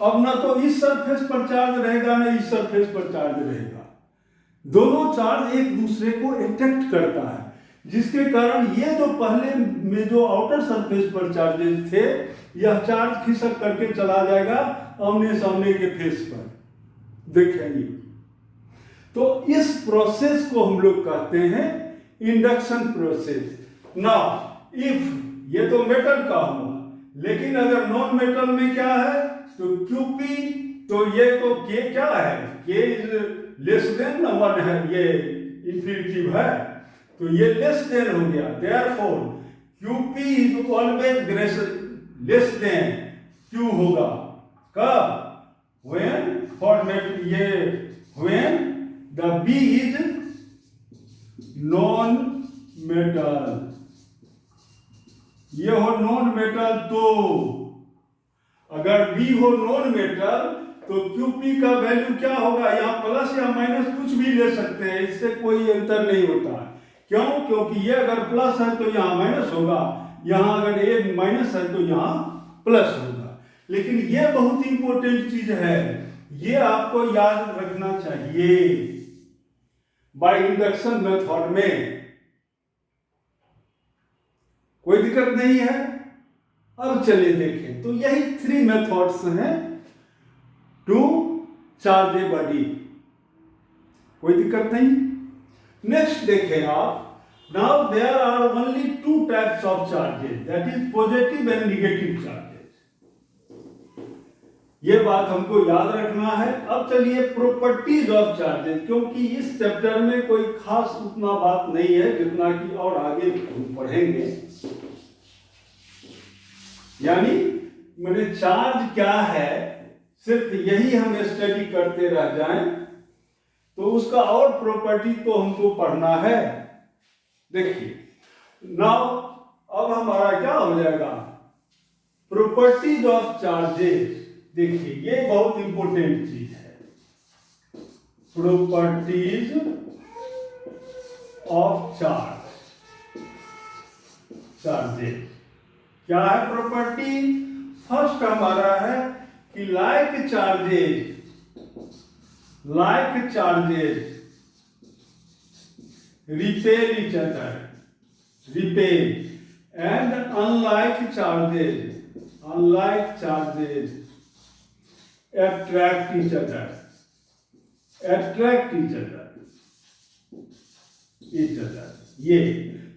अब ना तो इस सरफेस पर चार्ज रहेगा ना इस सरफेस पर चार्ज रहेगा, दोनों चार्ज एक दूसरे को अट्रैक्ट करता है, जिसके कारण ये जो पहले में जो आउटर सरफेस पर चार्जेस थे यह चार्ज खिसक करके चला जाएगा आमने सामने के फेस पर। देखेंगे तो इस प्रोसेस को हम लोग कहते हैं इंडक्शन प्रोसेस। नाउ इफ ये तो मेटल का हुआ, लेकिन अगर नॉन मेटल में क्या है तो क्यूपी, तो ये तो के क्या है, के इज लेस देन 1 है, ये इंफिनिटिव है तो ये लेस देन हो गया, therefore QP is always less than Q होगा। कब, व्हेन फॉर्मेट ये when the B is non metal, ये हो नॉन मेटल, तो अगर बी हो नॉन मेटल तो QP का वैल्यू क्या होगा, यहाँ प्लस या माइनस कुछ भी ले सकते हैं, इससे कोई अंतर नहीं होता है। क्यों? क्योंकि ये अगर प्लस है तो यहाँ माइनस होगा, यहाँ अगर ये माइनस है तो यहाँ प्लस होगा। लेकिन ये बहुत इंपॉर्टेंट चीज है, ये आपको याद रखना चाहिए बाय इंडक्शन मेथड में। कोई दिक्कत नहीं है। अब चलिए देखें, तो यही 3 मेथड्स हैं टू चार्ज ए बॉडी। कोई दिक्कत नहीं। नेक्स्ट देखें आप, now there are only 2 types of charges, that is positive and negative charges. ये बात हमको याद रखना है। अब चलिए प्रॉपर्टीज ऑफ चार्जेस, क्योंकि इस चैप्टर में कोई खास उतना बात नहीं है जितना कि और आगे हम पढ़ेंगे। यानी मैंने चार्ज क्या है सिर्फ यही हम स्टडी करते रह जाएं तो उसका और प्रॉपर्टी तो हमको पढ़ना है। देखिए नाउ अब हमारा क्या हो जाएगा, प्रॉपर्टीज ऑफ चार्जेस। देखिए ये बहुत इंपॉर्टेंट चीज है, प्रॉपर्टीज ऑफ चार्जेस। क्या है प्रॉपर्टी? फर्स्ट हमारा है कि like charges repel each other, and unlike charges attract each other. ये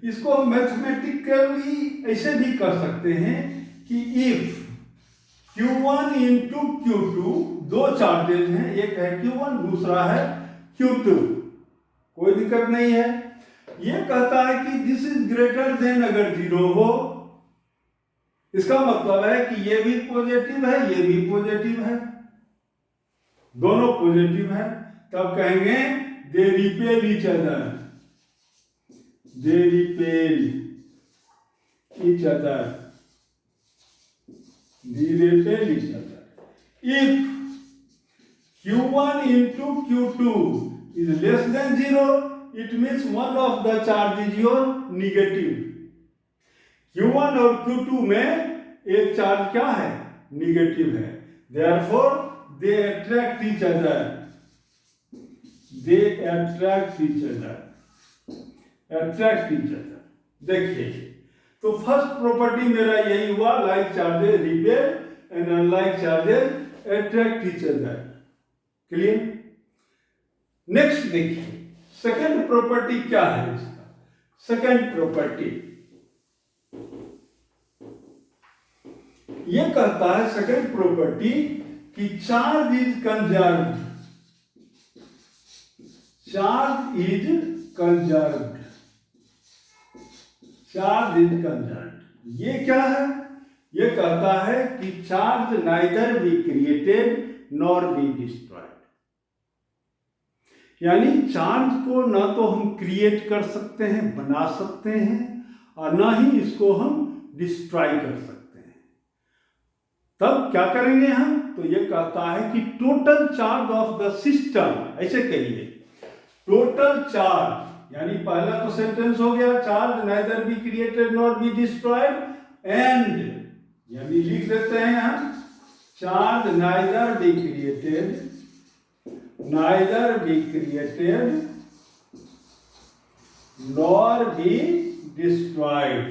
इसको हम मैथमेटिकली ऐसे भी कर सकते हैं कि if Q1 into Q2, 2 charges हैं, एक है Q1 दूसरा है Q2, कोई दिक्कत नहीं है। ये कहता है कि दिस इज ग्रेटर देन अगर 0 हो, इसका मतलब है कि ये भी पॉजिटिव है ये भी पॉजिटिव है, दोनों पॉजिटिव है, तब कहेंगे they repel each other, If Q1 into Q2 is less than 0, it means one of the charge is your negative. Q1 और Q2 में एक चार्ज क्या है, निगेटिव है, therefore they attract each other. देखिए तो फर्स्ट प्रॉपर्टी मेरा यही हुआ, like charges repel and unlike charges attract each other. Clear? Next देखिए सेकंड प्रॉपर्टी क्या है इसका। सेकंड प्रॉपर्टी ये कहता है, सेकंड प्रॉपर्टी कि चार्ज इज कंजर्व्ड। ये क्या है? ये कहता है कि charge neither be created nor be destroyed. यानी चार्ज को ना तो हम क्रिएट कर सकते हैं, बना सकते हैं, और ना ही इसको हम डिस्ट्रॉय कर सकते हैं। तब क्या करेंगे हम? तो ये कहता है कि total charge of the system, ऐसे कहिए टोटल चार्ज, यानी पहला तो सेंटेंस हो गया, charge neither be created nor be destroyed, and यानी लिख देते हैं हम charge neither be created nor be destroyed,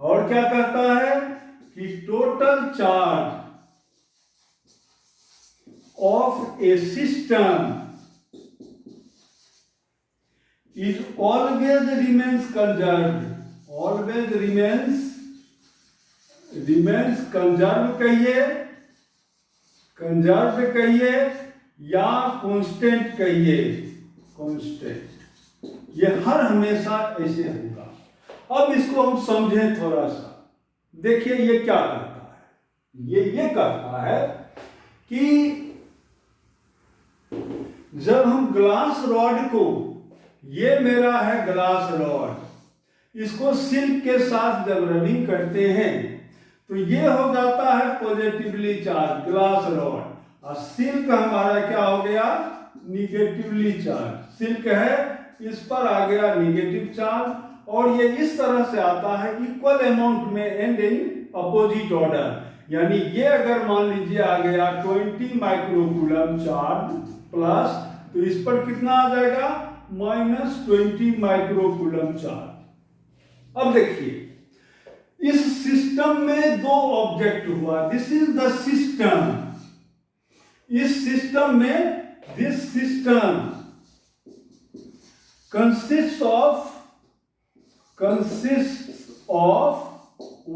और क्या कहता है कि total charge of a system is always remains conserved, conserved कहिए या कांस्टेंट कहिए, ये हर हमेशा ऐसे होगा। अब इसको हम समझें थोड़ा सा। देखिए ये क्या कहता है, ये कहता है कि जब हम ग्लास रॉड को, ये मेरा है ग्लास रॉड, इसको सिल्क के साथ जब रबिंग करते हैं तो ये हो जाता है पॉजिटिवली चार्ज ग्लास रॉड, और सिल्क हमारा क्या हो गया, निगेटिवली चार्ज। सिल्क है, इस पर आ गया निगेटिव चार्ज, और ये इस तरह से आता है इक्वल अमाउंट में एंड इन अपोजिट ऑर्डर। यानी ये अगर मान लीजिए आ गया 20 माइक्रोकूलम चार्ज प्लस, तो इस पर कितना आ जाएगा, -20 माइक्रोकूलम चार्ज। अब देखिए इस सिस्टम में दो ऑब्जेक्ट हुआ, दिस इज द सिस्टम। इस सिस्टम में this system consists of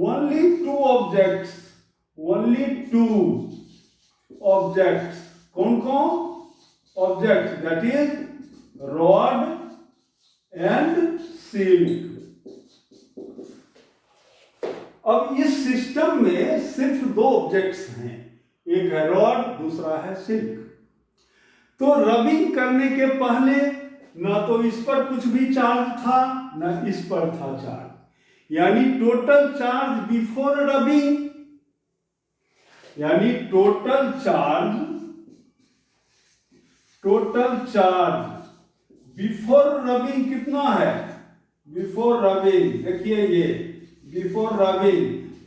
only two objects, only two objects। कौन कौन objects? that is rod and silk। अब इस सिस्टम में सिर्फ दो ऑब्जेक्ट्स हैं, एक है रॉड, दूसरा है सिल्क। तो रबिंग करने के पहले ना तो इस पर कुछ भी चार्ज था ना इस पर था चार्ज, यानी टोटल चार्ज बिफोर रबिंग, यानी टोटल चार्ज बिफोर रबिंग कितना है, बिफोर रबिंग देखिए ये बिफोर रबिंग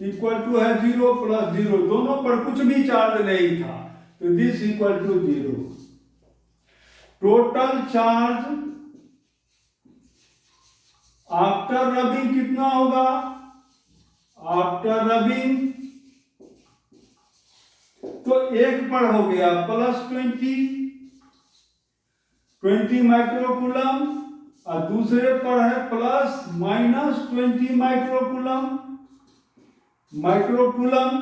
इक्वल टू है 0 + 0, दोनों पर कुछ भी चार्ज नहीं था, तो this equal to 0। Total charge after rubbing कितना होगा, आफ्टर रबिंग तो एक पर हो गया +20 माइक्रोकूलम, और दूसरे पर है ±20 माइक्रोकूलम,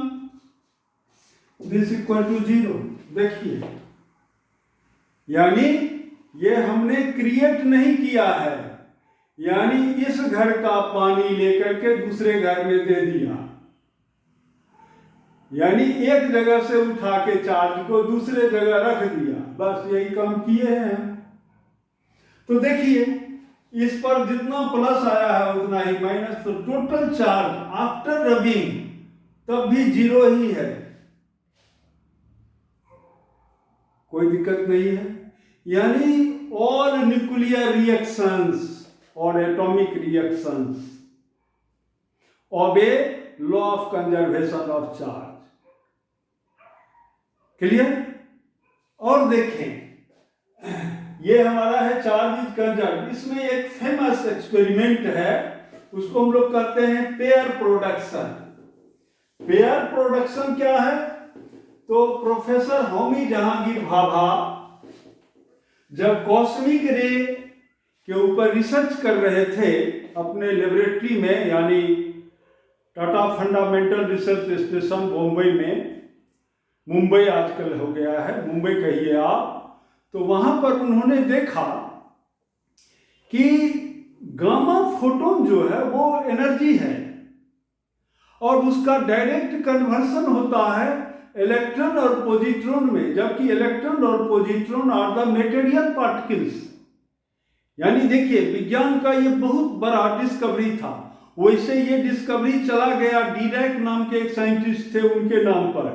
दिस इक्वल टू 0। देखिए यानी ये हमने क्रिएट नहीं किया है, यानी इस घर का पानी लेकर के दूसरे घर में दे दिया, यानी एक जगह से उठा के चार्ज को दूसरे जगह रख दिया, बस यही काम किए हैं। तो देखिए इस पर जितना प्लस आया है उतना ही माइनस, तो टोटल चार्ज आफ्टर रबिंग तब भी 0 ही है, कोई दिक्कत नहीं है। यानी ऑल न्यूक्लियर रिएक्शंस और atomic reactions obey law of conservation of charge. Clear? और देखें ये हमारा है चार्ज इज कंजर्व। इसमें एक फेमस एक्सपेरिमेंट है, उसको हम लोग कहते हैं पेयर प्रोडक्शन। पेयर प्रोडक्शन क्या है? तो प्रोफेसर होमी जहांगीर भाभा जब कॉस्मिक रे के ऊपर रिसर्च कर रहे थे अपने लेबोरेटरी में, यानी Tata fundamental research station Bombay में, मुंबई आजकल हो गया है, मुंबई कहिए आप, तो वहां पर उन्होंने देखा कि गामा फोटोन जो है वो एनर्जी है और उसका डायरेक्ट कन्वर्सन होता है इलेक्ट्रॉन और पॉजिट्रॉन में, जबकि इलेक्ट्रॉन और positron are the material particles. यानी देखिए विज्ञान का ये बहुत बड़ा डिस्कवरी था। वैसे ये डिस्कवरी चला गया डीरैक नाम के एक साइंटिस्ट थे उनके नाम पर,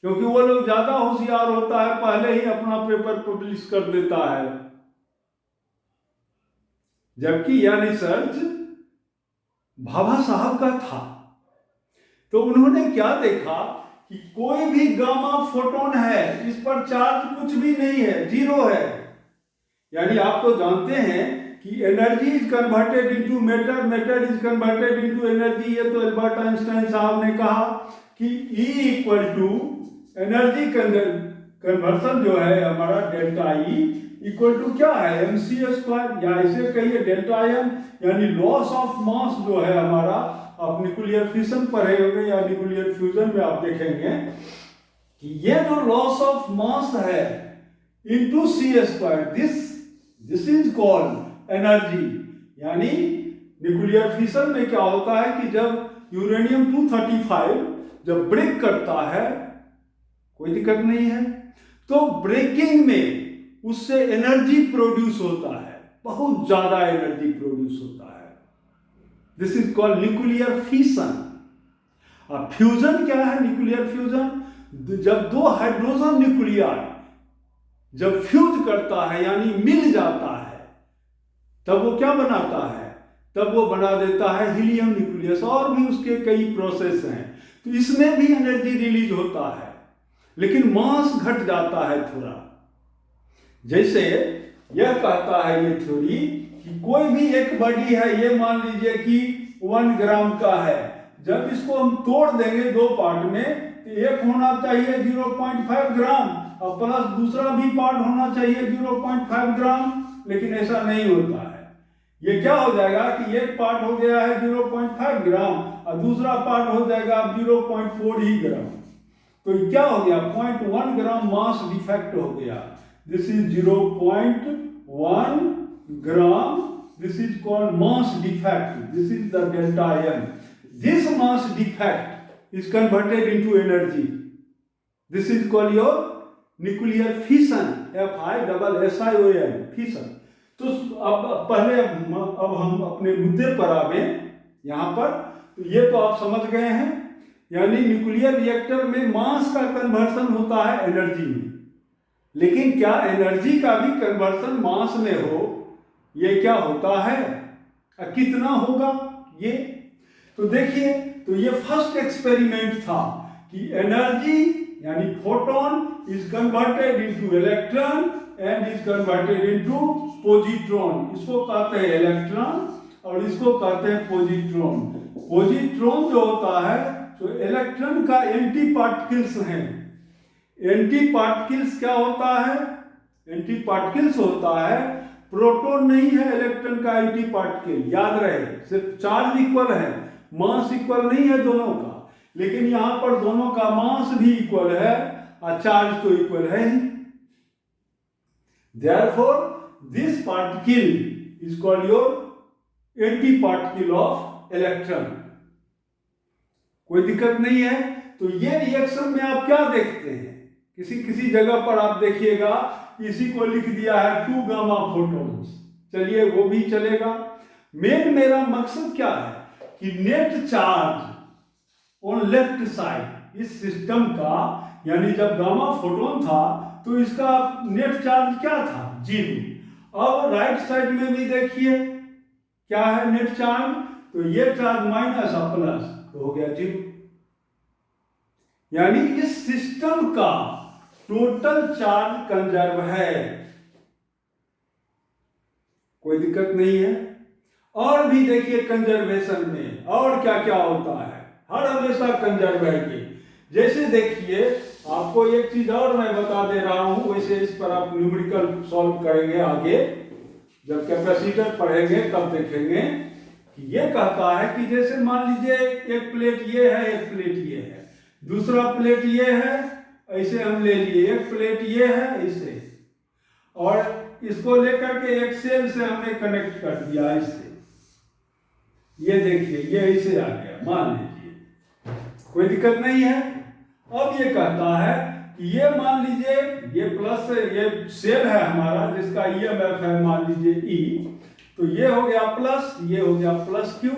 क्योंकि वो लोग ज्यादा होशियार होता है, पहले ही अपना पेपर पब्लिश कर देता है, जबकि यह रिसर्च भाभा साहब का था। तो उन्होंने क्या देखा कि कोई भी गामा फोटोन है, इस पर चार्ज कुछ भी नहीं है, 0 है। यानी आप तो जानते हैं कि energy is converted into matter, matter is converted into energy. ये तो एल्बर्ट आइंस्टाइन साहब ने कहा कि E = एनर्जी कन्वर्सन जो है हमारा डेल्टा E = क्या है, mc², या ऐसे कहिए डेल्टा M, यानी लॉस ऑफ मास जो है हमारा, आप न्यूक्लियर फिशन पढ़े होंगे या न्यूक्लियर फ्यूजन में आप देखेंगे कि ये जो लॉस ऑफ मास है into c², this is called energy. यानी न्यूक्लियर फिशन में क्या होता है कि जब यूरेनियम 235 जब ब्रेक करता है, कोई दिक्कत नहीं है, तो ब्रेकिंग में उससे एनर्जी प्रोड्यूस होता है, बहुत ज्यादा एनर्जी प्रोड्यूस होता है, this is called nuclear fission. अब फ्यूजन क्या है? न्यूक्लियर फ्यूजन, जब दो हाइड्रोजन न्यूक्लियाई जब फ्यूज करता है यानी मिल जाता है, तब वो क्या बनाता है? तब वो बना देता है हीलियम न्यूक्लियस। और भी उसके कई प्रोसेस हैं, तो इसमें भी एनर्जी रिलीज होता है, लेकिन मास घट जाता है थोड़ा। जैसे यह कहता है ये थ्योरी कि कोई भी एक बॉडी है, ये मान लीजिए कि 1 ग्राम का है, जब इसको हम तोड़ देंगे दो पार्ट में, तो एक होना चाहिए 0.5 ग्राम और प्लस दूसरा भी पार्ट होना चाहिए 0.5 ग्राम, लेकिन ऐसा नहीं होता है। ये क्या हो जाएगा कि एक पार्ट हो गया है 0.5 ग्राम और दूसरा पार्ट हो जाएगा 0.4 ही ग्राम, तो क्या हो गया? 0.1 ग्राम मास डिफेक्ट हो गया। This is 0.1 gram. This is called mass defect. This is the delta M. This mass defect is converted into energy. This is called your nuclear fission. F-I-S-S-I-O-N. Fission. तो अब पहले अब हम अपने मुद्दे पर आवे यहाँ पर। तो ये तो आप समझ गए हैं, यानी न्यूक्लियर रिएक्टर में मास का कन्वर्सन होता है एनर्जी में। लेकिन क्या एनर्जी का भी कन्वर्सन मास में हो? ये क्या होता है? कितना होगा ये? तो देखिए, तो ये फर्स्ट एक्सपेरिमेंट था कि एनर्जी यानी photon is converted into electron and is converted into positron. इसको कहते हैं इलेक्ट्रॉन और इसको कहते हैं पॉजिट्रॉन। पॉजिट्रॉन जो होता है तो इलेक्ट्रॉन का एंटी पार्टिकल्स हैं। एंटी पार्टिकल्स क्या होता है? एंटी पार्टिकल्स होता है, प्रोटॉन नहीं है इलेक्ट्रॉन का एंटी पार्टिकल। याद रहे, सिर्फ चार्ज इक्वल है, मास इक्वल नहीं है दोनों का, लेकिन यहां पर दोनों का मास भी इक्वल है और चार्ज तो इक्वल है ही। Therefore, this particle is called your anti-particle of electron. कोई दिक्कत नहीं है। तो ये रिएक्शन में आप क्या देखते हैं? किसी जगह पर आप देखिएगा इसी को लिख दिया है 2 गामा फोटॉन्स। चलिए वो भी चलेगा। मेन मेरा मकसद क्या है कि net charge on left side इस सिस्टम का, यानी जब गामा फोटोन था तो इसका नेट चार्ज क्या था? 0। अब राइट साइड में भी देखिए क्या है नेट चार्ज, तो ये चार्ज माइनस और प्लस तो हो गया 0। यानी इस सिस्टम का टोटल चार्ज कंजर्व है, कोई दिक्कत नहीं है। और भी देखिए कंजर्वेशन में और क्या क्या होता है, हर हमेशा कंजर्व है ये। जैसे देखिए आपको एक चीज और मैं बता दे रहा हूं, वैसे इस पर आप न्यूमेरिकल सॉल्व करेंगे आगे, जब कैपेसिटर पढ़ेंगे तब देखेंगे कि ये कहता है कि जैसे मान लीजिए एक प्लेट ये है, एक प्लेट ये है, दूसरा प्लेट ये है, ऐसे हम ले लिए, एक प्लेट ये है इसे, और इसको लेकर के एक सेल से हमने कनेक्ट कर दिया इससे। ये देखिए ये ऐसे आ गया, मान लीजिए, कोई दिक्कत नहीं है। अब ये कहता है कि ये मान लीजिए ये प्लस, ये सेल है हमारा जिसका ईएमएफ है मान लीजिए E, तो ये हो गया प्लस, ये हो गया प्लस Q,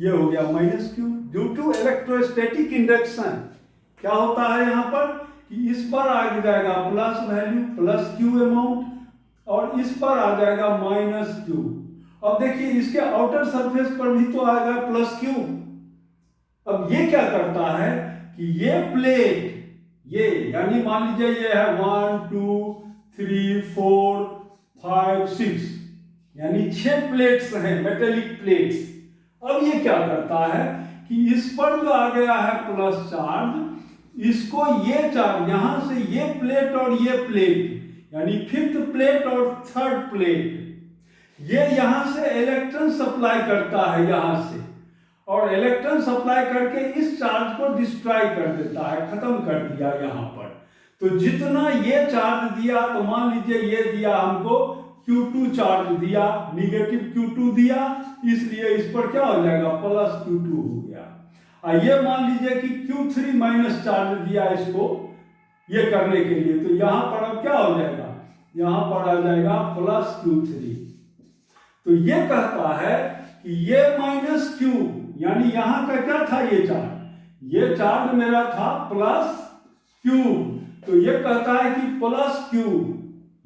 ये हो गया minus Q। Due to electrostatic induction क्या होता है यहाँ पर कि इस पर आ जाएगा plus value plus Q amount और इस पर आ जाएगा माइनस Q। अब देखिए इसके आउटर सरफेस पर भी तो आएगा प्लस Q। अब ये क्या करता है कि ये प्लेट, ये यानी मान लीजिए ये है 1 2 3 4 5 6, यानी 6 प्लेट्स हैं, मेटेलिक प्लेट्स। अब ये क्या करता है कि इस पर जो आ गया है प्लस चार्ज, इसको ये चार्ज यहां से ये प्लेट और ये प्लेट, यानी 5th प्लेट और 3rd प्लेट, ये यहां से इलेक्ट्रॉन सप्लाई करता है यहां से, और इलेक्ट्रॉन सप्लाई करके इस चार्ज को डिस्ट्रॉय कर देता है, खत्म कर दिया यहां पर। तो जितना ये चार्ज दिया, तो मान लीजिए ये दिया हमको Q2 चार्ज दिया, निगेटिव Q2 दिया, इसलिए इस पर क्या हो जाएगा प्लस Q2 हो गया। और ये मान लीजिए कि Q3 माइनस चार्ज दिया इसको ये करने के लिए, तो यहां पर अब क्या हो जाएगा, यहां पर आ जाएगा प्लस Q3। तो ये कहता है कि ये माइनस Q, यानी यहां का क्या था ये चार्ज, ये चार्ज मेरा था प्लस क्यू, तो ये कहता है कि प्लस क्यू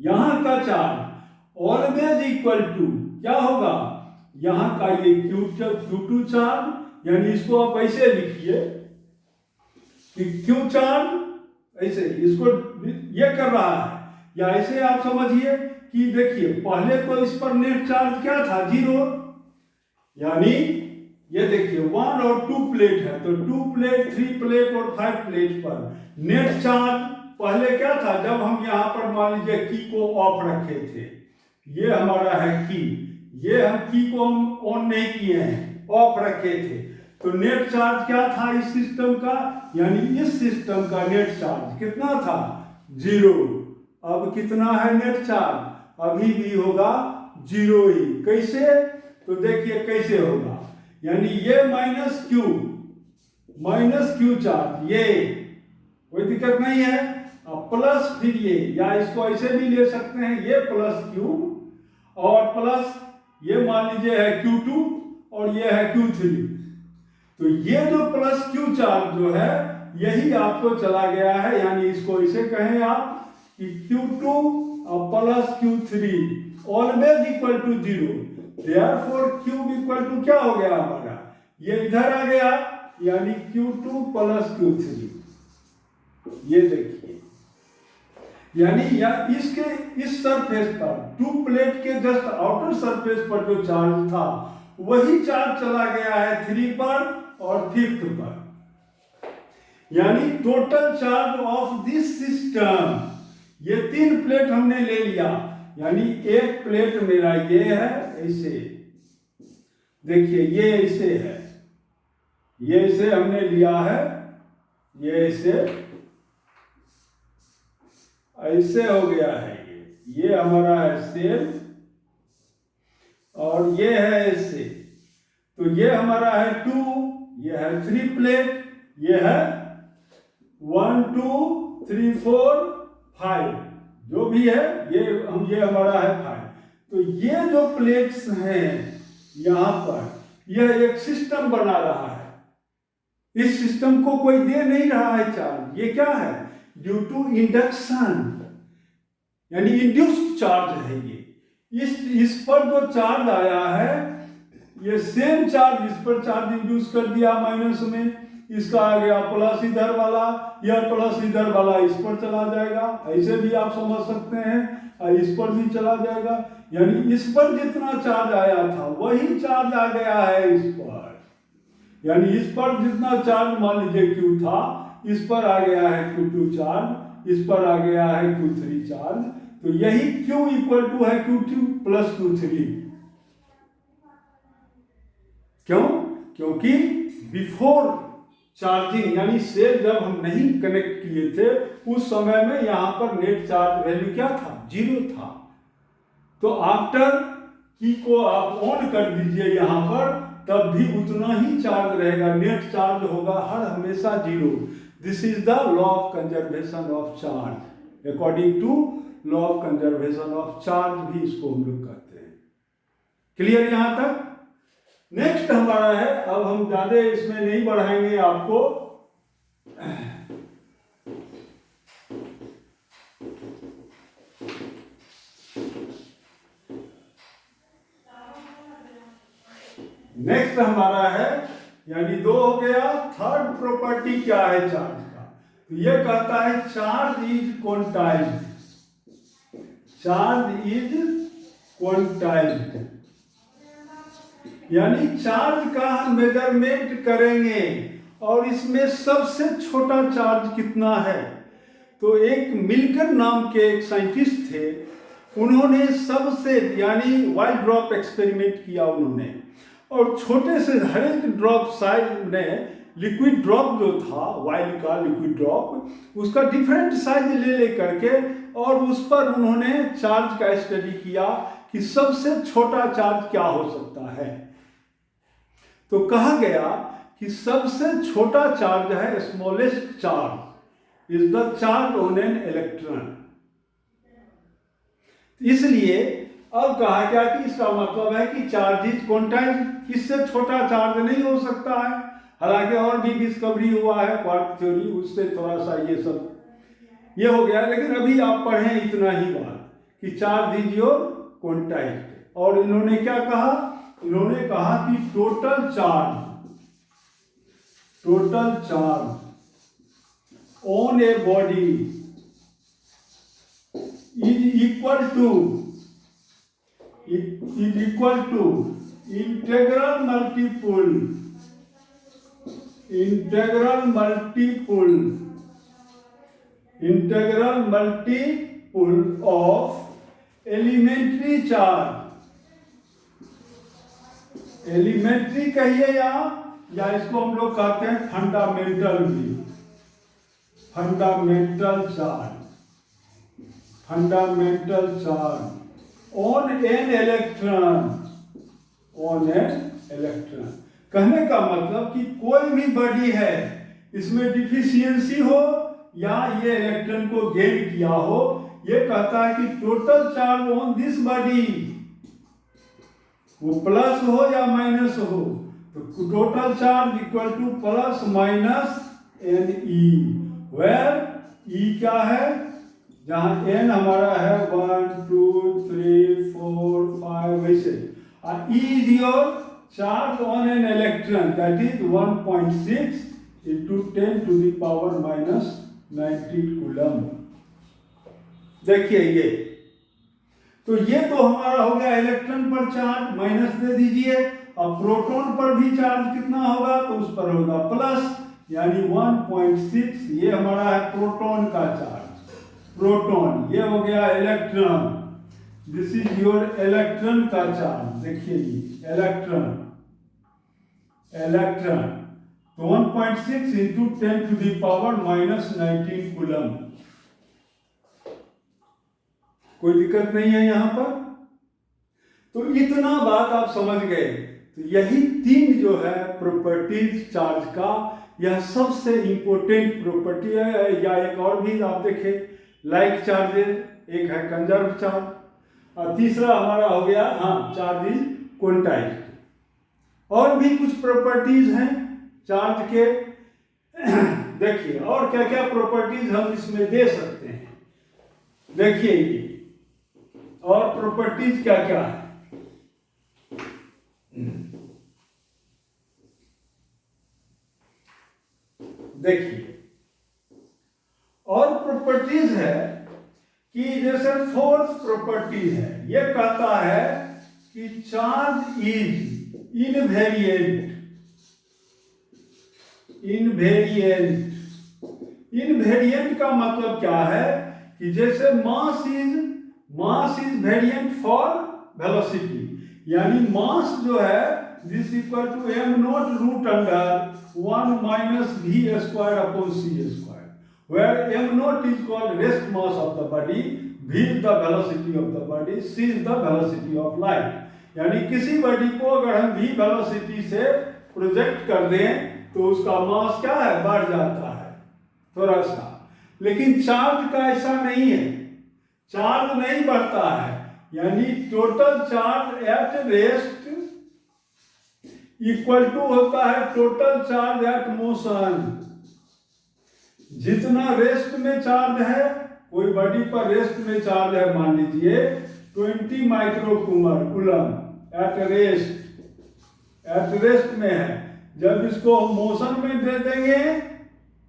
यहां का चार्ज ऑलवेज इक्वल टू क्या होगा, यहां का ये Q2 चार्ज, यानी इसको आप ऐसे लिखिए कि Q चार्ज ऐसे इसको ये कर रहा है, या ऐसे आप समझिए कि देखिए पहले तो इस पर नेट चार्ज क्या था, 0, यानी ये देखिए 1 और 2 प्लेट है, तो 2 प्लेट 3 प्लेट और 5 प्लेट पर नेट चार्ज पहले क्या था, जब हम यहाँ पर मान लीजिए की को ऑफ रखे थे, ये हमारा है की, ये हम की को हम ऑन नहीं किए हैं, ऑफ रखे थे, तो नेट चार्ज क्या था इस सिस्टम का, यानी इस सिस्टम का नेट चार्ज कितना था, 0। अब कितना है नेट चार्ज, अभी भी होगा 0 ही। कैसे, तो देखिए कैसे होगा, यानी ये माइनस क्यू चार्ज, ये कोई दिक्कत नहीं है, अब प्लस फिर ये, या इसको ऐसे भी ले सकते हैं, ये प्लस क्यू और प्लस ये मान लीजिए है Q2 और ये है Q3, तो ये जो प्लस क्यू चार्ज जो है यही आपको चला गया है, यानी इसको इसे कहें आप कि Q2 और plus Q3 always equal to 0, therefore Q equal to क्या हो गया हमारा, ये इधर आ गया, यानी Q2 प्लस Q3, ये देखिए, यानी या इसके इस सरफेस पर 2 प्लेट के जस्ट आउटर सरफेस पर जो चार्ज था वही चार्ज चला गया है 3 पर और 5th पर, यानी total charge of this system, ये 3 प्लेट हमने ले लिया, यानी एक प्लेट मेरा ये है ऐसे, देखिए ये ऐसे है, ये ऐसे हमने लिया है, ये ऐसे हो गया है, ये हमारा है सेल और ये है ऐसे, तो ये हमारा है 2, ये है 3 प्लेट, ये है 1 2 3 4 5, जो भी है ये हमारा है 5, तो ये जो प्लेट्स हैं यहां पर, यह एक सिस्टम बना रहा है, इस सिस्टम को कोई दे नहीं रहा है चार्ज, ये क्या है, ड्यू टू इंडक्शन, यानी इंड्यूस्ड चार्ज है ये, इस पर जो चार्ज आया है, ये सेम चार्ज इस पर चार्ज इंड्यूस कर दिया माइनस में, इसका आ गया प्लस इधर वाला, यह प्लस इधर वाला इस पर चला जाएगा, ऐसे भी आप समझ सकते हैं, और इस पर भी चला जाएगा, यानी इस पर जितना चार्ज आया था वही चार्ज आ गया है इस पर, यानी इस पर जितना चार्ज मान लीजिए Q था, इस पर आ गया है Q2 चार्ज, इस पर आ गया है Q3 चार्ज, तो यही Q इक्वल टू है Q2 प्लस Q3। क्यों, क्योंकि बिफोर चार्जिंग, यानी सेल जब हम नहीं कनेक्ट किए थे उस समय में यहां पर नेट चार्ज वैल्यू क्या था, 0 था, तो आफ्टर की को आप ऑन कर दीजिए यहां पर, तब भी उतना ही चार्ज रहेगा, नेट चार्ज होगा हर हमेशा 0। This is the law of conservation of charge, according to law of conservation of charge भी इसको हम लोग कहते हैं। क्लियर यहां तक। नेक्स्ट हमारा है, अब हम ज्यादा इसमें नहीं बढ़ाएंगे आपको, नेक्स्ट हमारा है, यानी 2 हो गया, थर्ड प्रॉपर्टी क्या है चार्ज का, तो ये कहता है charge is quantized, charge is quantized, यानी चार्ज का हम मेजरमेंट करेंगे और इसमें सबसे छोटा चार्ज कितना है, तो एक मिल्टन नाम के एक साइंटिस्ट थे, उन्होंने सबसे यानी वाइल ड्रॉप एक्सपेरिमेंट किया उन्होंने, और छोटे से हर एक ड्रॉप साइज में लिक्विड ड्रॉप जो था, वाइल का लिक्विड ड्रॉप, उसका डिफरेंट साइज ले करके और उस पर उन्होंने चार्ज का स्टडी किया कि सबसे छोटा चार्ज क्या हो सकता है, तो कहा गया कि सबसे छोटा चार्ज है, smallest charge is the charge on an electron. इसलिए अब कहा गया कि इसका मतलब है कि चार्ज इज क्वांटाइज्ड, इससे छोटा चार्ज नहीं हो सकता है। हालांकि और भी डिस्कवरी हुआ है क्वार्क थ्योरी, उससे थोड़ा सा ये हो गया, लेकिन अभी आप पढ़ें इतना ही बात कि चार्ज इज योर क्वांटाइज्ड। और इन्होंने क्या कहा, इन्होंने कहा कि total charge on a body is equal to integral multiple of elementary charge. Elementary कहिए या इसको हम लोग कहते हैं फंडामेंटल भी, fundamental charge on an electron. कहने का मतलब कि कोई भी बॉडी है, इसमें डिफिशियंसी हो या ये इलेक्ट्रॉन को गेन किया हो, ये कहता है कि total charge on this body, वो प्लस हो या माइनस हो, तो total charge equal to plus minus n e, where e क्या है, जहां एन हमारा है 1 2 3 4 5 वैसे, और E is your charge on an electron, that is 1.6 into 10 to the power minus 90 coulomb. देखिए ये तो हमारा हो गया इलेक्ट्रॉन पर चार्ज, माइनस दे दीजिए। अब प्रोटॉन पर भी चार्ज कितना होगा, तो उस पर होगा प्लस, यानी 1.6, ये हमारा है प्रोटॉन का चार्ज, प्रोटॉन। ये हो गया electron, this is your electron का चार्ज। देखिए इलेक्ट्रॉन तो 1.6 into 10 to the power minus 19 coulomb. कोई दिक्कत नहीं है यहां पर। तो इतना बात आप समझ गए। तो यही 3 जो है प्रॉपर्टीज चार्ज का, यह सबसे इंपॉर्टेंट प्रॉपर्टी है। या एक और भी आप देखें, लाइक चार्जेस, एक है कंजर्व चार्ज, और तीसरा हमारा हो गया चार्ज इज क्वांटाइज्ड। और भी कुछ प्रॉपर्टीज हैं चार्ज के। देखिए और क्या क्या प्रॉपर्टीज हम इसमें दे सकते हैं। देखिए ये और प्रॉपर्टीज क्या क्या है। देखिए और प्रॉपर्टीज है कि जैसे फोर्थ प्रॉपर्टी है, ये कहता है कि चार्ज इज इनवेरिएंट। इनवेरिएंट का मतलब क्या है कि जैसे mass is variant for velocity, यानी मास जो है this equal to m not root under 1 minus v square upon c square, where m not is called rest mass of the body, v is the velocity of the body, c is the velocity of light. यानी किसी body को अगर हम v velocity से project कर दें तो उसका मास क्या है, बढ़ जाता है थोड़ा सा। लेकिन चार्ज का ऐसा नहीं है, चार्ज नहीं बढ़ता है। यानी total charge at rest equal to होता है टोटल चार्ज एट मोशन। जितना रेस्ट में चार्ज है, कोई बॉडी पर रेस्ट में चार्ज है, मान लीजिए 20 माइक्रो कूलम एट रेस्ट में है। जब इसको मोशन में दे देंगे,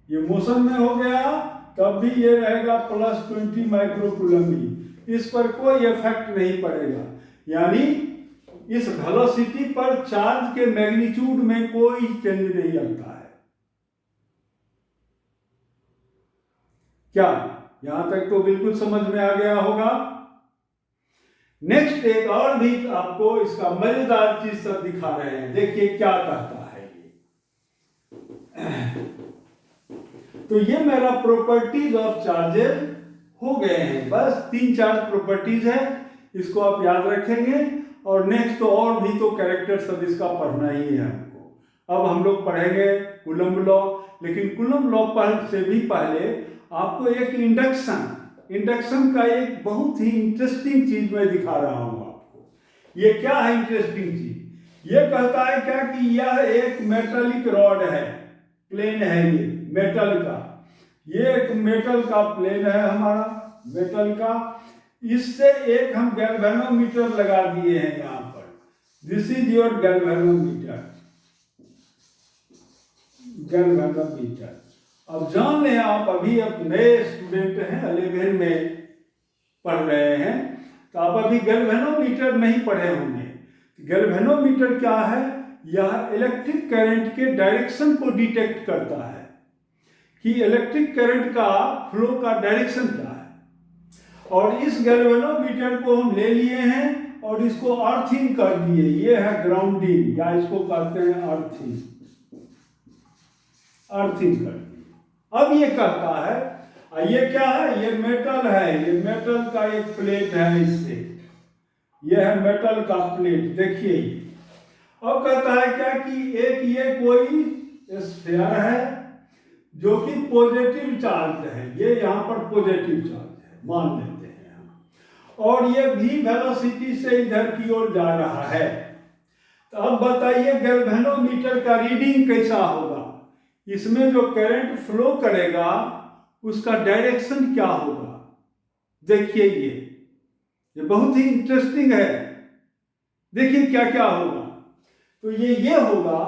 ये मोशन में हो गया, तब भी ये रहेगा प्लस 20 माइक्रो कूलम ही, इस पर कोई इफेक्ट नहीं पड़ेगा। यानी इस वेलोसिटी पर चार्ज के मैग्नीट्यूड में कोई चेंज नहीं आता है। क्या यहां तक तो बिल्कुल समझ में आ गया होगा। नेक्स्ट एक और भी आपको इसका मजेदार चीज सब दिखा रहे हैं। देखिए क्या कहता है तो ये मेरा प्रॉपर्टीज ऑफ चार्जेस हो गए हैं। बस 3-4 प्रॉपर्टीज है, इसको आप याद रखेंगे। और नेक्स्ट तो और भी तो कैरेक्टर सब इसका पढ़ना ही है हमको। अब हम लोग पढ़ेंगे कूलम्ब लॉ, लेकिन कूलम्ब लॉ से भी पहले आपको एक इंडक्शन का एक बहुत ही इंटरेस्टिंग चीज मैं दिखा रहा हूं आपको। ये क्या है इंटरेस्टिंग चीज ये कहता है क्या कि यह एक मेटालिक रॉड है, प्लेन है ये मेटल का, ये एक मेटल का प्लेन है हमारा मेटल का। इससे एक हम गैल्वेनोमीटर लगा दिए हैं यहाँ पर। This is your galvanometer. अब जान लें, आप अभी अब नए स्टूडेंट हैं, 11 में पढ़ रहे हैं, तो आप अभी गैल्वेनोमीटर नहीं पढ़े होंगे। गैल्वेनोमीटर क्या है? यह इलेक्ट्रिक करंट के डायरेक्शन को डिटेक्ट करता है कि इलेक्ट्रिक करंट का फ्लो का डायरेक्शन क्या है। और इस गैल्वेनोमीटर को हम ले लिए हैं और इसको अर्थिंग कर दिए। ये है ग्राउंडिंग, या इसको कहते हैं अर्थिंग। अर्थिंग कर दिए। अब ये कहता है, ये क्या है? ये मेटल है, ये मेटल का एक प्लेट है, इससे ये है मेटल का प्लेट। देखिए ये अब कहता है क्या कि एक ये कोई स्फीयर है जो कि पॉजिटिव चार्ज है, ये यहाँ पर पॉजिटिव चार्ज है मान लेते हैं हम, और ये भी वेलोसिटी से इधर की ओर जा रहा है। तो अब बताइए गैल्वेनोमीटर का रीडिंग कैसा होगा? इसमें जो करंट फ्लो करेगा उसका डायरेक्शन क्या होगा? देखिए ये बहुत ही इंटरेस्टिंग है। देखिए क्या क्या होगा। तो ये होगा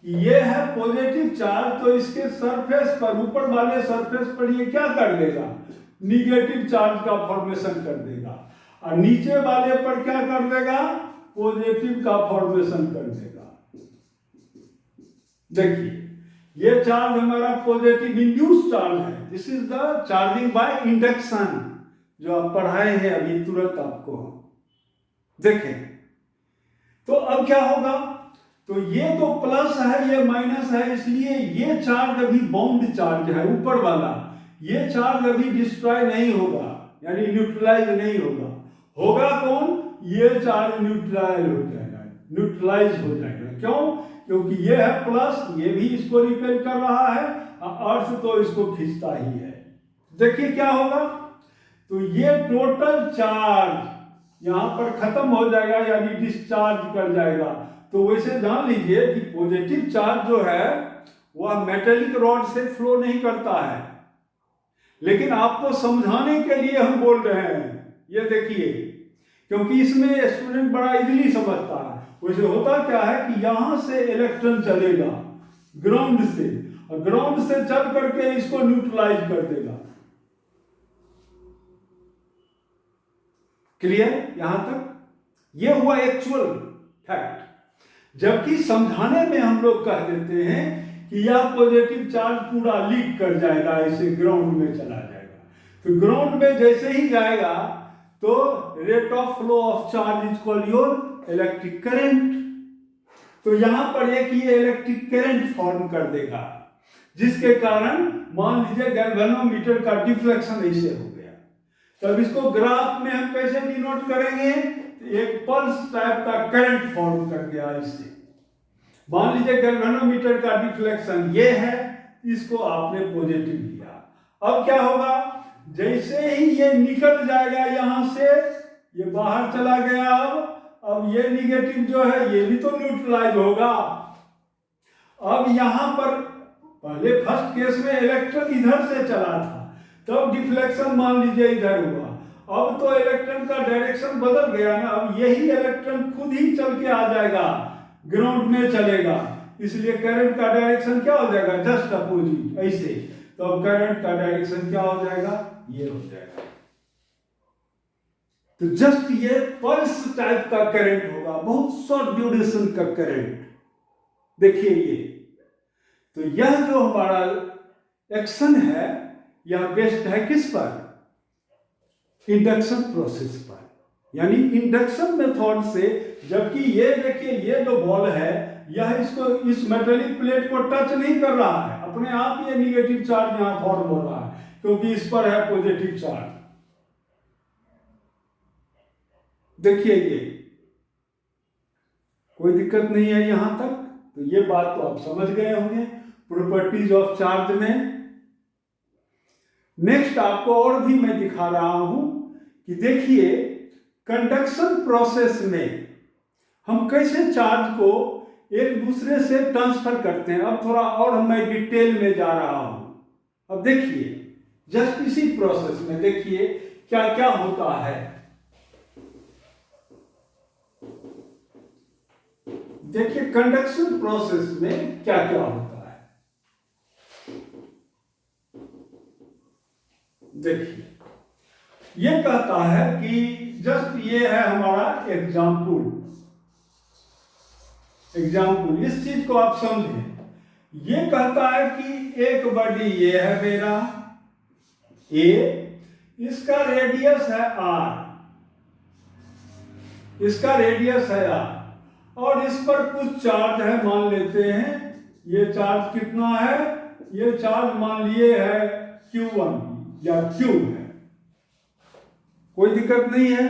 कि ये है पॉजिटिव चार्ज, तो इसके सरफेस पर, ऊपर वाले सरफेस पर ये क्या कर देगा? निगेटिव चार्ज का फॉर्मेशन कर देगा, और नीचे वाले पर क्या कर देगा? पॉजिटिव का फॉर्मेशन कर देगा। देखिए ये चार्ज हमारा पॉजिटिव इंड्यूस चार्ज है। This is the charging by induction, जो आप पढ़ाए हैं अभी तुरंत आपको। देखें तो अब क्या होगा? तो ये तो प्लस है, ये माइनस है, इसलिए ये चार्ज अभी बाउंड चार्ज है ऊपर वाला। ये चार्ज अभी डिस्ट्रॉय नहीं होगा, यानी न्यूट्रलाइज नहीं होगा। होगा कौन? ये चार्ज न्यूट्रलाइज हो जाएगा, न्यूट्रलाइज हो जाएगा। क्यों? क्योंकि ये है प्लस, ये भी इसको रिपेल कर रहा है, अर्थ तो इसको खींचता ही है। देखिए क्या होगा। तो ये टोटल चार्ज यहां पर खत्म हो जाएगा, यानी डिस्चार्ज कर जाएगा। तो वैसे जान लीजिए कि पॉजिटिव चार्ज जो है वह मेटेलिक रॉड से फ्लो नहीं करता है, लेकिन आपको समझाने के लिए हम बोल रहे हैं। ये देखिए, क्योंकि इसमें स्टूडेंट बड़ा इजीली समझता है। वैसे होता क्या है कि यहां से इलेक्ट्रॉन चलेगा ग्राउंड से, और ग्राउंड से चल करके इसको न्यूट्रलाइज कर देगा। क्लियर यहां तक? ये हुआ एक्चुअल फैक्ट। जबकि समझाने में हम लोग कह देते हैं कि यह पॉजिटिव चार्ज पूरा लीक कर जाएगा, ऐसे ग्राउंड में चला जाएगा। तो ग्राउंड में जैसे ही जाएगा तो rate of flow of charge is called your electric current. तो यहां पर एक ये इलेक्ट्रिक करंट फॉर्म कर देगा, जिसके कारण मान लीजिए गैल्वेनोमीटर का डिफ्लेक्शन ऐसे हो गया। तब इसको ग्राफ में हम कैसे डिनोट करेंगे? एक पल्स टाइप का करंट फॉर्म कर गया इससे। मान लीजिए गैल्वेनोमीटर का डिफ्लेक्शन ये है, इसको आपने पॉजिटिव लिया। अब क्या होगा? जैसे ही ये निकल जाएगा यहां से, ये बाहर चला गया। अब ये निगेटिव जो है ये भी तो न्यूट्रलाइज होगा। अब यहां पर पहले फर्स्ट केस में इलेक्ट्रॉन इधर से चला था, तब डिफ्लेक्शन मान लीजिए इधर हुआ। अब तो इलेक्ट्रॉन का डायरेक्शन बदल गया ना, अब यही इलेक्ट्रॉन खुद ही चल के आ जाएगा, ग्राउंड में चलेगा। इसलिए करंट का डायरेक्शन क्या हो जाएगा? जस्ट अपोजिट ऐसे। तो अब करंट का डायरेक्शन क्या हो जाएगा? ये हो जाएगा। तो जस्ट ये पल्स टाइप का करंट होगा, बहुत शॉर्ट ड्यूरेशन का करंट। देखिए ये, तो यह जो हमारा एक्शन है यह बेस्ड है किस पर? इंडक्शन प्रोसेस पर, यानी इंडक्शन मेथड से। जबकि ये देखिए, ये जो बॉल है यह इसको, इस मेटेलिक प्लेट को टच नहीं कर रहा है, अपने आप ये निगेटिव चार्ज यहां फॉर्म हो रहा है, क्योंकि इस पर है पॉजिटिव चार्ज। देखिए ये कोई दिक्कत नहीं है यहां तक। तो ये बात तो आप समझ गए होंगे प्रॉपर्टीज ऑफ चार्ज में। नेक्स्ट आपको और भी मैं दिखा रहा हूं कि देखिए कंडक्शन प्रोसेस में हम कैसे चार्ज को एक दूसरे से ट्रांसफर करते हैं, अब थोड़ा और मैं डिटेल में जा रहा हूं। अब देखिए, जस्ट इसी प्रोसेस में देखिए क्या क्या होता है। देखिए कंडक्शन प्रोसेस में क्या क्या होता है। देखिए ये कहता है कि जस्ट ये है हमारा एग्जाम्पल, इस चीज को आप समझें। ये कहता है कि एक बॉडी ये है मेरा ए, इसका रेडियस है आर, इसका रेडियस है आर, और इस पर कुछ चार्ज है, मान लेते हैं ये चार्ज कितना है, ये चार्ज मान लिए है Q1 या Q है, कोई दिक्कत नहीं है।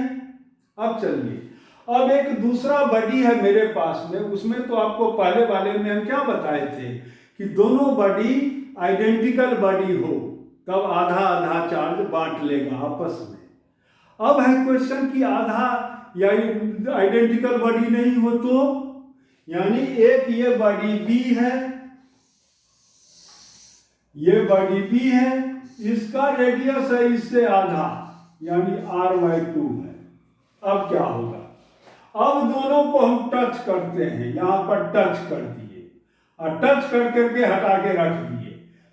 अब चलिए, अब एक दूसरा बॉडी है मेरे पास में, उसमें तो आपको पहले वाले में हम क्या बताए थे कि दोनों बॉडी आइडेंटिकल बॉडी हो तब आधा आधा चार्ज बांट लेगा आपस में। अब है क्वेश्चन कि आधा या आइडेंटिकल बॉडी नहीं हो तो, यानी एक ये बॉडी बी है, ये बॉडी बी है, इसका रेडियस है इससे आधा यानी r/2 है। अब क्या होगा, अब दोनों को हम टच करते हैं, यहां पर टच कर दिए और टच कर करके हटा के रख दिए,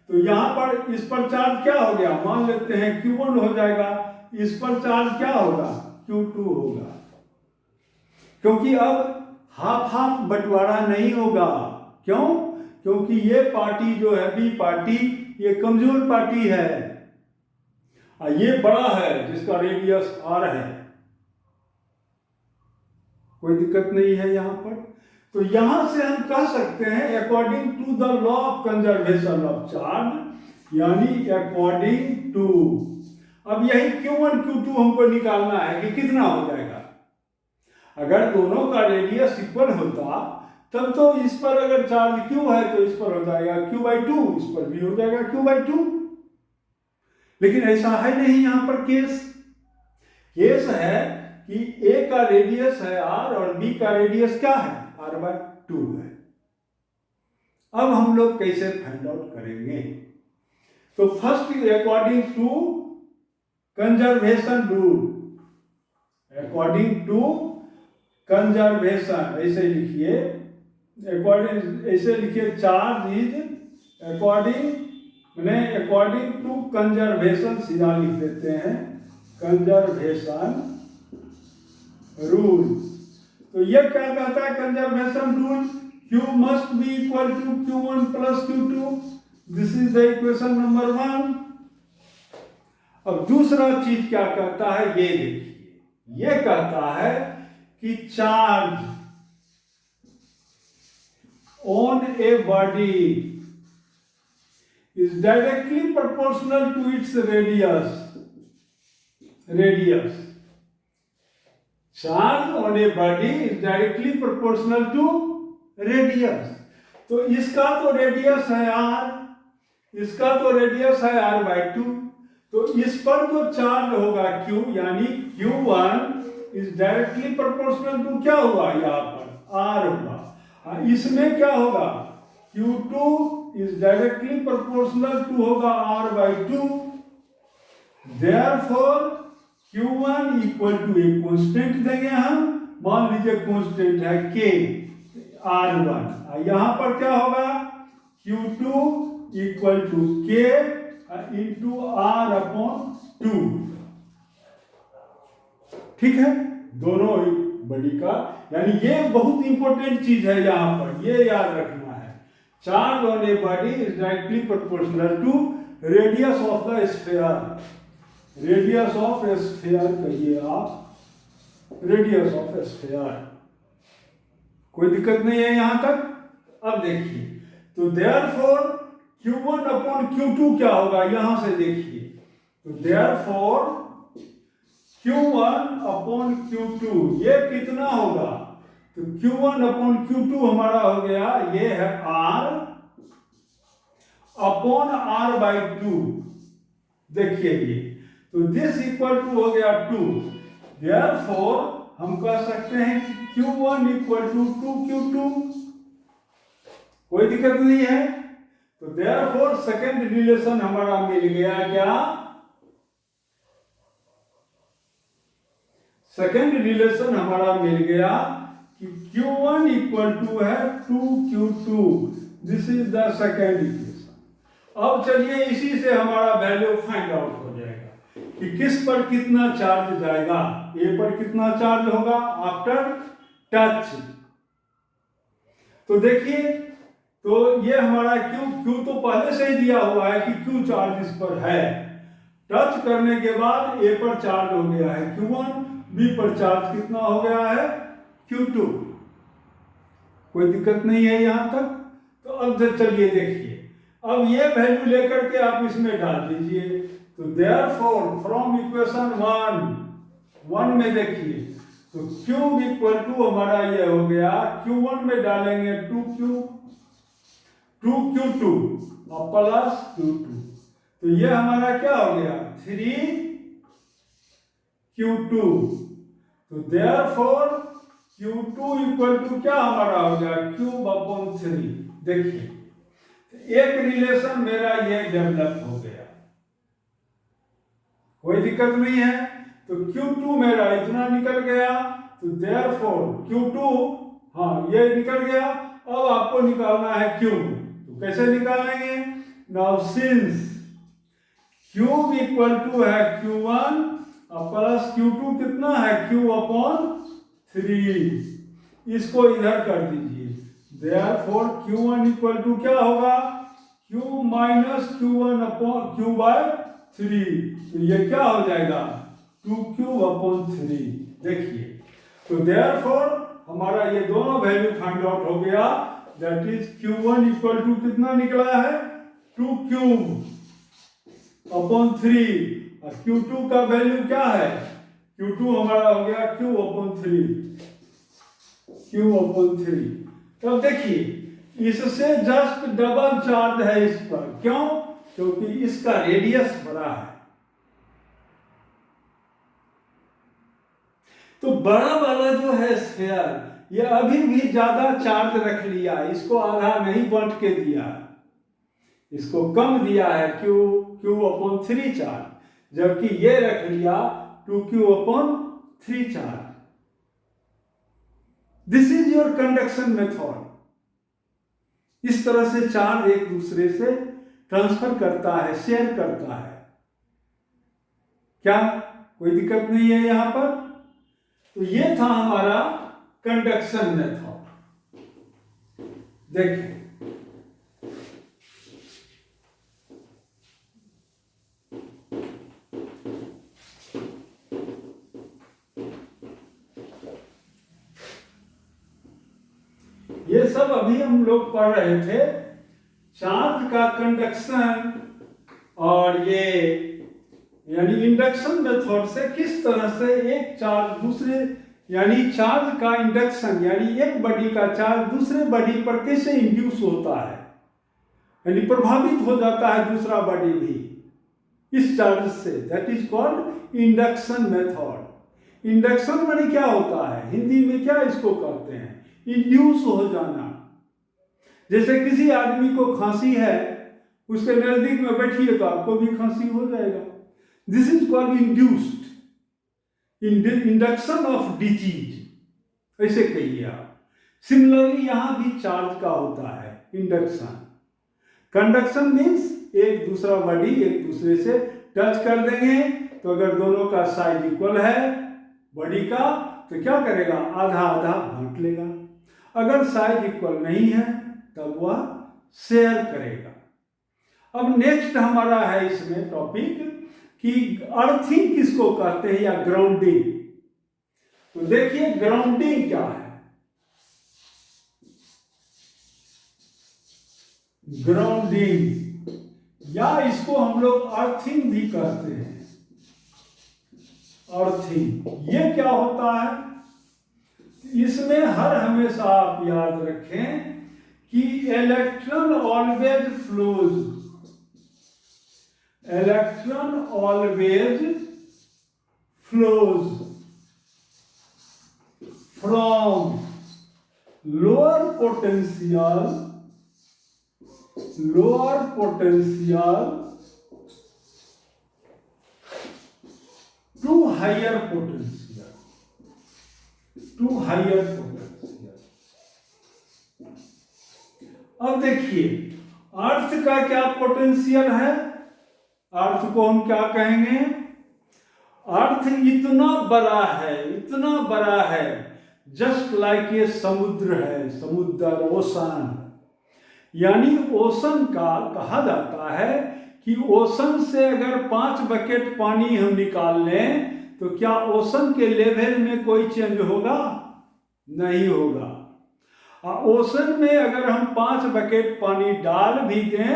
तो यहां पर इस पर चार्ज क्या हो गया, मान लेते हैं Q1 हो जाएगा, इस पर चार्ज क्या होगा, Q2 होगा, क्योंकि अब हाफ हाफ बंटवारा नहीं होगा। क्यों, क्योंकि ये पार्टी जो है बी पार्टी, ये कमजोर पार्टी है और ये बड़ा है जिसका रेडियस r है, कोई दिक्कत नहीं है यहां पर। तो यहां से हम कह सकते हैं according to the law of conservation of charge, यानी अकॉर्डिंग टू, अब यही Q1 Q2 हमको निकालना है कि कितना हो जाएगा। अगर दोनों का रेडियस इक्वल होता तब तो इस पर अगर चार्ज Q है तो इस पर हो जाएगा Q/2, इस पर भी हो जाएगा Q/2, लेकिन ऐसा है नहीं। यहां पर केस है कि A का रेडियस है R और B का रेडियस क्या है, r/2 है। अब हम लोग कैसे फाइंड आउट करेंगे, तो first according to conservation rule, according to conservation ऐसे लिखिए, अकॉर्डिंग ऐसे लिखिए, चार्ज इज अकॉर्डिंग, मैंने अकॉर्डिंग टू कंजर्वेशन सीधा लिख देते हैं, कंजर्वेशन रूल। तो ये क्या कहता है conservation rule, Q must be equal to Q1 plus Q2, this is the equation number 1। अब दूसरा चीज क्या कहता है ये देखिए, ये कहता है कि charge on a body is directly proportional to its radius, charge on a body is directly proportional to radius. तो इसका तो रेडियस है r, इसका तो रेडियस है r/2, तो इस पर जो चार्ज होगा Q, यानी Q1 is directly proportional to क्या हुआ, यहां पर r होगा, इसमें क्या होगा Q2 is directly proportional to होगा r/2, therefore Q1 equal to एक कांस्टेंट देंगे हम, मान लीजिए कांस्टेंट है K R1, यहां पर क्या होगा Q2 equal to K into R/2, ठीक है, दोनों बॉडी का, यानी ये बहुत इंपॉर्टेंट चीज है यहां पर, ये याद रखना है, charge on a body is directly proportional to radius of the sphere, radius of sphere कहिए आप, रेडियस ऑफ स्फीयर, कोई दिक्कत नहीं है यहां तक। अब देखिए, तो देयरफॉर Q1/Q2 क्या होगा, यहां से देखिए, तो देयरफॉर Q1/Q2 ये कितना होगा, तो Q1/Q2 हमारा हो गया, ये है R/2, देखिए ये, तो दिस इक्वल टू हो गया 2, देयरफॉर हम कह सकते हैं कि Q1 इक्वल टू 2Q2, कोई दिक्कत नहीं है। तो देयरफॉर सेकेंड रिलेशन हमारा मिल गया क्या? सेकेंड रिलेशन हमारा मिल गया कि Q1 इक्वल टू है 2Q2। This is the second equation. अब चलिए इसी से हमारा वैल्यू फाइंड आउट हो जाएगा कि किस पर कितना चार्ज जाएगा। ए पर कितना चार्ज होगा आफ्टर टच। तो देखिए, तो ये हमारा क्यू तो पहले से ही दिया हुआ है कि क्यू चार्ज इस पर है। टच करने के बाद ए पर चार्ज हो गया है Q1, बी पर चार्ज कितना हो गया है Q2। कोई दिक्कत नहीं है यहां तक। तो अब चलिए देखिए, अब ये वैल्यू लेकर के आप इसमें डाल दीजिए। तो देयरफॉर फ्रॉम इक्वेशन 1 में देखिए, तो Q इक्वल टू हमारा ये हो गया, Q1 में डालेंगे 2Q2 और प्लस Q2। तो ये हमारा क्या हो गया 3Q2। तो देयरफॉर Q2 इक्वल टू क्या हमारा हो गया क्यूब अपॉन 3। देखिए एक रिलेशन मेरा ये डेवलप हो गया, कोई दिक्कत नहीं है। तो Q2 मेरा इतना निकल गया। तो देयरफॉर Q2, हाँ ये निकल गया। अब आपको निकालना है Q। तो कैसे निकालेंगे? Now since cube equal to है Q1 और प्लस Q2 कितना है Q अपॉन 3। इसको इधर कर दीजिए। देयरफॉर Q1 इक्वल टू क्या होगा Q minus Q1 upon Q by 3। तो ये क्या हो जाएगा 2Q अपॉन 3। देखिए, तो देयरफॉर हमारा ये दोनों वैल्यू फाइंड आउट हो गया। That is Q1 equal to कितना निकला है 2Q अपॉन 3 और Q2 का वैल्यू क्या है Q2 हमारा हो गया Q अपॉन 3। तब देखिए इससे जस्ट डबल चार्ज है इस पर। क्यों? क्योंकि इसका रेडियस बड़ा है। तो बड़ा वाला जो है स्फीयर ये अभी भी ज्यादा चार्ज रख लिया, इसको आधा नहीं बांट के दिया, इसको कम दिया है Q अपॉन 3 चार्ज, जबकि ये रख लिया 2Q upon 3 charge. This is your conduction method. इस तरह से चार्ज एक दूसरे से ट्रांसफर करता है, शेयर करता है। क्या कोई दिक्कत नहीं है यहां पर? तो ये था हमारा कंडक्शन मेथड। देखिए ये सब अभी हम लोग पढ़ रहे थे चार्ज का कंडक्शन, और ये यानी इंडक्शन मेथड से किस तरह से एक चार्ज दूसरे, यानी चार्ज का इंडक्शन यानी एक बॉडी का चार्ज दूसरे बॉडी पर कैसे इंड्यूस होता है, यानी प्रभावित हो जाता है दूसरा बॉडी भी इस चार्ज से। That is called induction method. Induction माने क्या होता है, हिंदी में क्या इसको कहते हैं, इंड्यूस हो जाना। जैसे किसी आदमी को खांसी है, उसके नजदीक में बैठिए तो आपको भी खांसी हो जाएगा। This is called induced, induction of disease, ऐसे कहिए आप। सिमिलरली यहां भी चार्ज का होता है इंडक्शन। कंडक्शन मीन्स एक दूसरा बॉडी एक दूसरे से टच कर देंगे, तो अगर दोनों का साइज इक्वल है बॉडी का तो क्या करेगा आधा आधा बांट लेगा। अगर साइज इक्वल नहीं है तब वह शेयर करेगा। अब नेक्स्ट हमारा है इसमें टॉपिक कि अर्थिंग किसको कहते हैं या ग्राउंडिंग। तो देखिए ग्राउंडिंग क्या है। ग्राउंडिंग या इसको हम लोग अर्थिंग भी कहते हैं। अर्थिंग ये क्या होता है, इसमें हर हमेशा आप याद रखें कि electron always flows, electron always flows. from lower potential to higher potential. अब देखिए अर्थ का क्या पोटेंशियल है, अर्थ को हम क्या कहेंगे, अर्थ इतना बड़ा है जस्ट लाइक ये समुद्र है, समुद्र ओशन, यानी ओशन का कहा जाता है कि ओशन से अगर 5 बकेट पानी हम निकाल लें तो क्या ओशन के लेवल में कोई चेंज होगा? नहीं होगा। ओशन में अगर हम 5 बकेट पानी डाल भी दें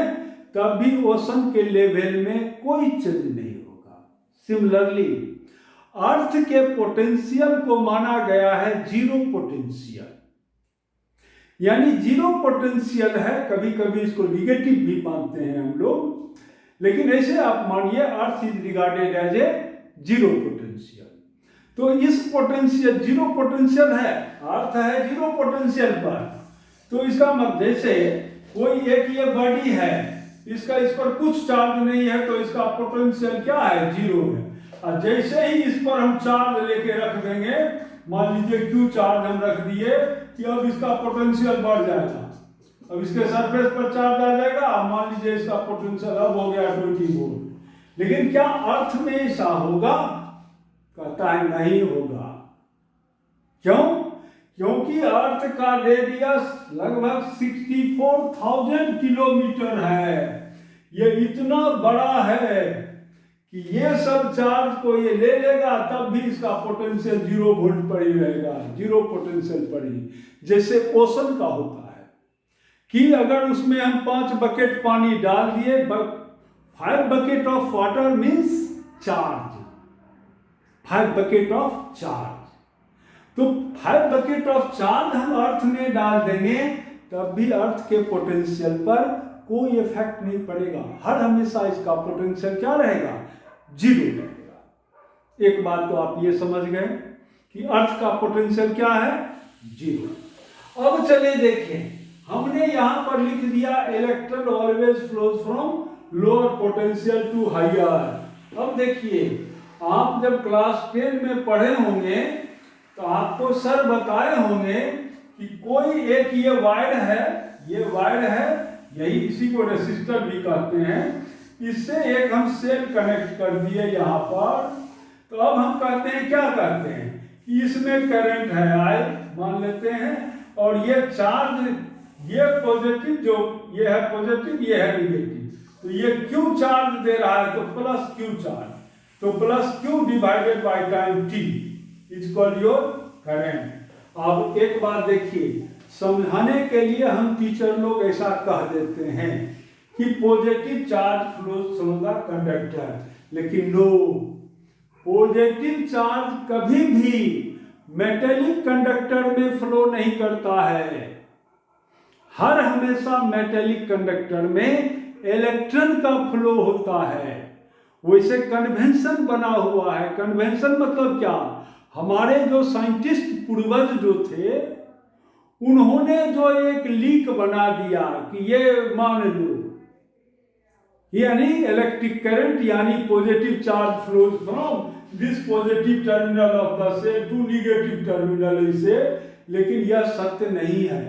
तब भी ओशन के लेवल में कोई चेंज नहीं होगा। सिमिलरली अर्थ के पोटेंशियल को माना गया है जीरो पोटेंशियल, यानी जीरो पोटेंशियल है, कभी कभी इसको निगेटिव भी मानते हैं हम लोग, लेकिन ऐसे आप मानिए earth is regarded as a zero potential. तो इस पोटेंशियल जीरो पोटेंशियल है, अर्थ है जीरो पोटेंशियल पर, तो इसका मतलब जैसे कोई एक ये बॉडी है, इसका इस पर कुछ चार्ज नहीं है तो इसका पोटेंशियल क्या है? जीरो है। और जैसे ही इस पर हम चार्ज लेके रख देंगे, मान लीजिए क्यू चार्ज हम रख दिए कि अब इसका पोटेंशियल बढ़ जाएगा, अब इसके सरफेस पर चार्ज आ जाएगा, मान लीजिए इसका पोटेंशियल अब हो गया 20 वोल्ट। लेकिन क्या अर्थ में ऐसा होगा? कहता है नहीं होगा। क्यों? क्योंकि अर्थ का रेडियस लगभग 64,000 किलोमीटर है, ये इतना बड़ा है कि ये सब चार्ज को ये ले लेगा तब भी इसका पोटेंशियल 0 वोल्ट पर ही रहेगा, जीरो पोटेंशियल पर ही। जैसे ओशन का होता है कि अगर उसमें हम 5 बकेट पानी डाल दिए, 5 bucket of water means charge, 5 bucket of charge, तो 5 बकेट ऑफ चार्ज हम अर्थ में डाल देंगे तब भी अर्थ के पोटेंशियल पर कोई इफेक्ट नहीं पड़ेगा, हर हमेशा इसका पोटेंशियल क्या रहेगा? जीरो रहेगा। एक बात तो आप ये समझ गए कि अर्थ का पोटेंशियल क्या है? जीरो। अब चलिए देखें, हमने यहां पर लिख दिया electron always flows from lower potential to higher. अब देखिए आप जब क्लास 10 में पढ़े होंगे तो आपको सर बताए होंगे कि कोई एक ये वायर है, यही इसी को रेसिस्टर भी कहते हैं, इससे एक हम सेल कनेक्ट कर दिए यहाँ पर, तो अब हम कहते हैं क्या करते हैं कि इसमें करंट है I मान लेते हैं, और ये चार्ज, ये पॉजिटिव, जो ये है पॉजिटिव, ये है निगेटिव, तो ये Q चार्ज दे रहा है तो प्लस Q चार्ज, तो plus Q divided by time T is called your current. अब एक बात देखिए, समझाने के लिए हम टीचर लोग ऐसा कह देते हैं कि positive charge flows through the conductor, लेकिन नो, पॉजिटिव चार्ज कभी भी मेटेलिक कंडक्टर में फ्लो नहीं करता है। हर हमेशा मेटेलिक कंडक्टर में इलेक्ट्रॉन का फ्लो होता है। वैसे कन्वेंशन बना हुआ है। कन्वेंशन मतलब क्या? हमारे जो साइंटिस्ट पूर्वज जो थे उन्होंने जो एक लीक बना दिया कि ये मान लो, यानी इलेक्ट्रिक करंट यानी positive charge flows from this positive terminal of the cell to negative terminal इसे, लेकिन यह सत्य नहीं है।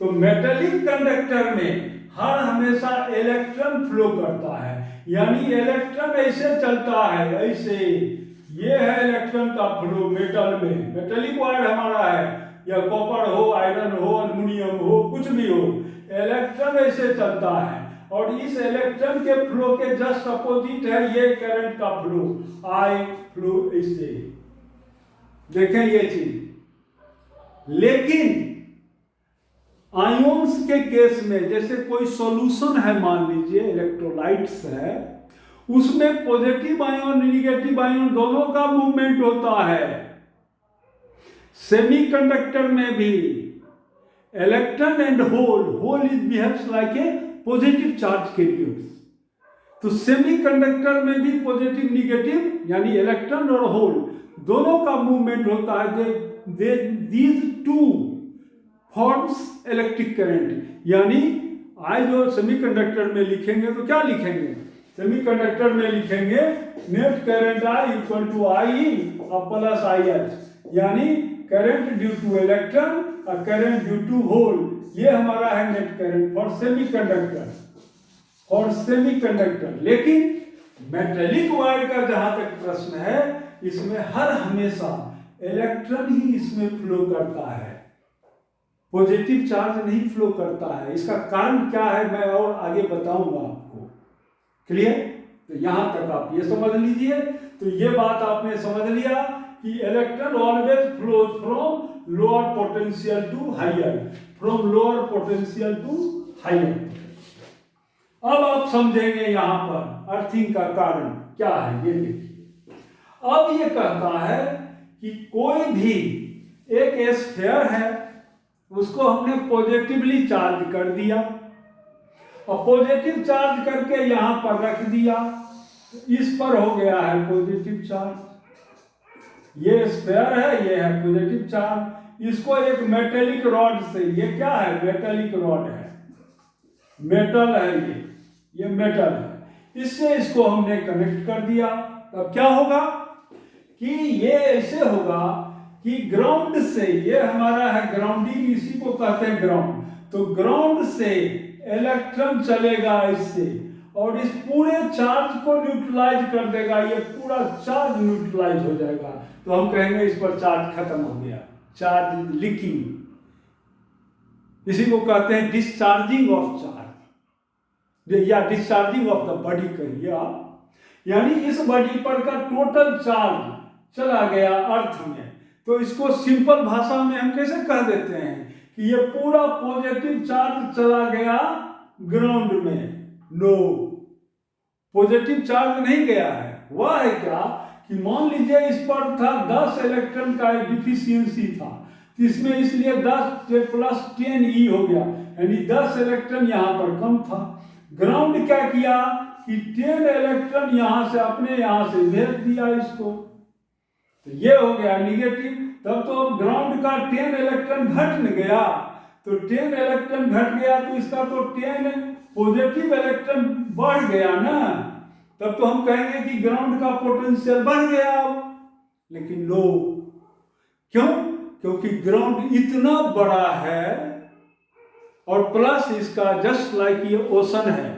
तो मेटेलिक कंडक्टर में हर हमेशा इलेक्ट्रॉन फ्लो करता है, यानी इलेक्ट्रॉन ऐसे चलता है, ऐसे, ये है इलेक्ट्रॉन का फ्लो मेटल में। मेटेलिक वायर हमारा है, या कॉपर हो, आयरन हो, एल्युमिनियम हो, कुछ भी हो, इलेक्ट्रॉन ऐसे चलता है, और इस इलेक्ट्रॉन के फ्लो के जस्ट अपोजिट है ये करंट का फ्लो, I फ्लो इससे। देखें ये चीज। लेकिन आयोन्स के केस में, जैसे कोई सॉल्यूशन है, मान लीजिए इलेक्ट्रोलाइट्स है, उसमें पॉजिटिव आयन निगेटिव आयन दोनों का मूवमेंट होता है। सेमीकंडक्टर में भी electron and hole is behaves like a positive charge carriers. तो सेमीकंडक्टर में भी पॉजिटिव निगेटिव यानी इलेक्ट्रॉन और होल दोनों का मूवमेंट होता है। These two forms electric current. यानी आज जो सेमीकंडक्टर में लिखेंगे तो क्या लिखेंगे? सेमीकंडक्टर में लिखेंगे net current I equal to I plus I H, यानी करंट ड्यू टू इलेक्ट्रॉन और करंट ड्यू टू होल। ये हमारा है net current for semiconductor, for semiconductor. लेकिन मेटेलिक वायर का जहां तक प्रश्न है, इसमें हर हमेशा इलेक्ट्रॉन ही इसमें फ्लो करता है, पॉजिटिव चार्ज नहीं फ्लो करता है। इसका कारण क्या है मैं और आगे बताऊंगा आपको। क्लियर? तो यहां तक आप ये समझ लीजिए। तो ये बात आपने समझ लिया कि electron always flows from lower potential to higher, from lower potential to higher. अब आप समझेंगे यहां पर अर्थिंग का कारण क्या है, ये देखिए। अब ये कहता है कि कोई भी एक स्फीयर है, उसको हमने पॉजिटिवली चार्ज कर दिया और पॉजिटिव चार्ज करके यहां पर रख दिया, इस पर हो गया है पॉजिटिव चार्ज। ये स्फीयर है, ये है पॉजिटिव चार्ज। इसको एक मेटेलिक रॉड से, ये क्या है? मेटेलिक रॉड है, मेटल है ये मेटल है, इससे इसको हमने कनेक्ट कर दिया। तब क्या होगा कि ये ऐसे होगा कि ग्राउंड से, ये हमारा है ग्राउंडिंग, इसी को कहते हैं ग्राउंड। तो ग्राउंड से इलेक्ट्रॉन चलेगा इससे और इस पूरे चार्ज को न्यूट्रलाइज कर देगा, ये पूरा चार्ज न्यूट्रलाइज हो जाएगा। तो हम कहेंगे इस पर चार्ज खत्म हो गया, चार्ज लीकिंग। इसी को कहते हैं डिस्चार्जिंग ऑफ चार्ज या डिस्चार्जिंग ऑफ द बॉडी कहिए आप। यानी इस बॉडी पर का टोटल चार्ज चला गया अर्थ में। तो इसको सिंपल भाषा में हम कैसे कह देते हैं कि ये पूरा पॉजिटिव चार्ज चला गया ग्राउंड में। नो, पॉजिटिव चार्ज नहीं गया है। वह है क्या कि मान लीजिए इस पर था 10 इलेक्ट्रॉन का डिफिशियंसी था, तो इसमें इसलिए 10 प्लस 10 हो गया, यानी 10 इलेक्ट्रॉन यहाँ पर कम था। ग्राउंड क्या किया कि 10 इलेक्ट्रॉन यहां से अपने यहां से भेज दिया इसको, तो ये हो गया निगेटिव। तब तो ग्राउंड का 10 इलेक्ट्रॉन घट गया, तो 10 इलेक्ट्रॉन घट गया तो इसका तो 10 पॉजिटिव इलेक्ट्रॉन बढ़ गया ना। तब तो हम कहेंगे कि ग्राउंड का पोटेंशियल बढ़ गया अब। लेकिन नो, क्यों? क्योंकि ग्राउंड इतना बड़ा है और प्लस इसका जस्ट लाइक ये ओशन है,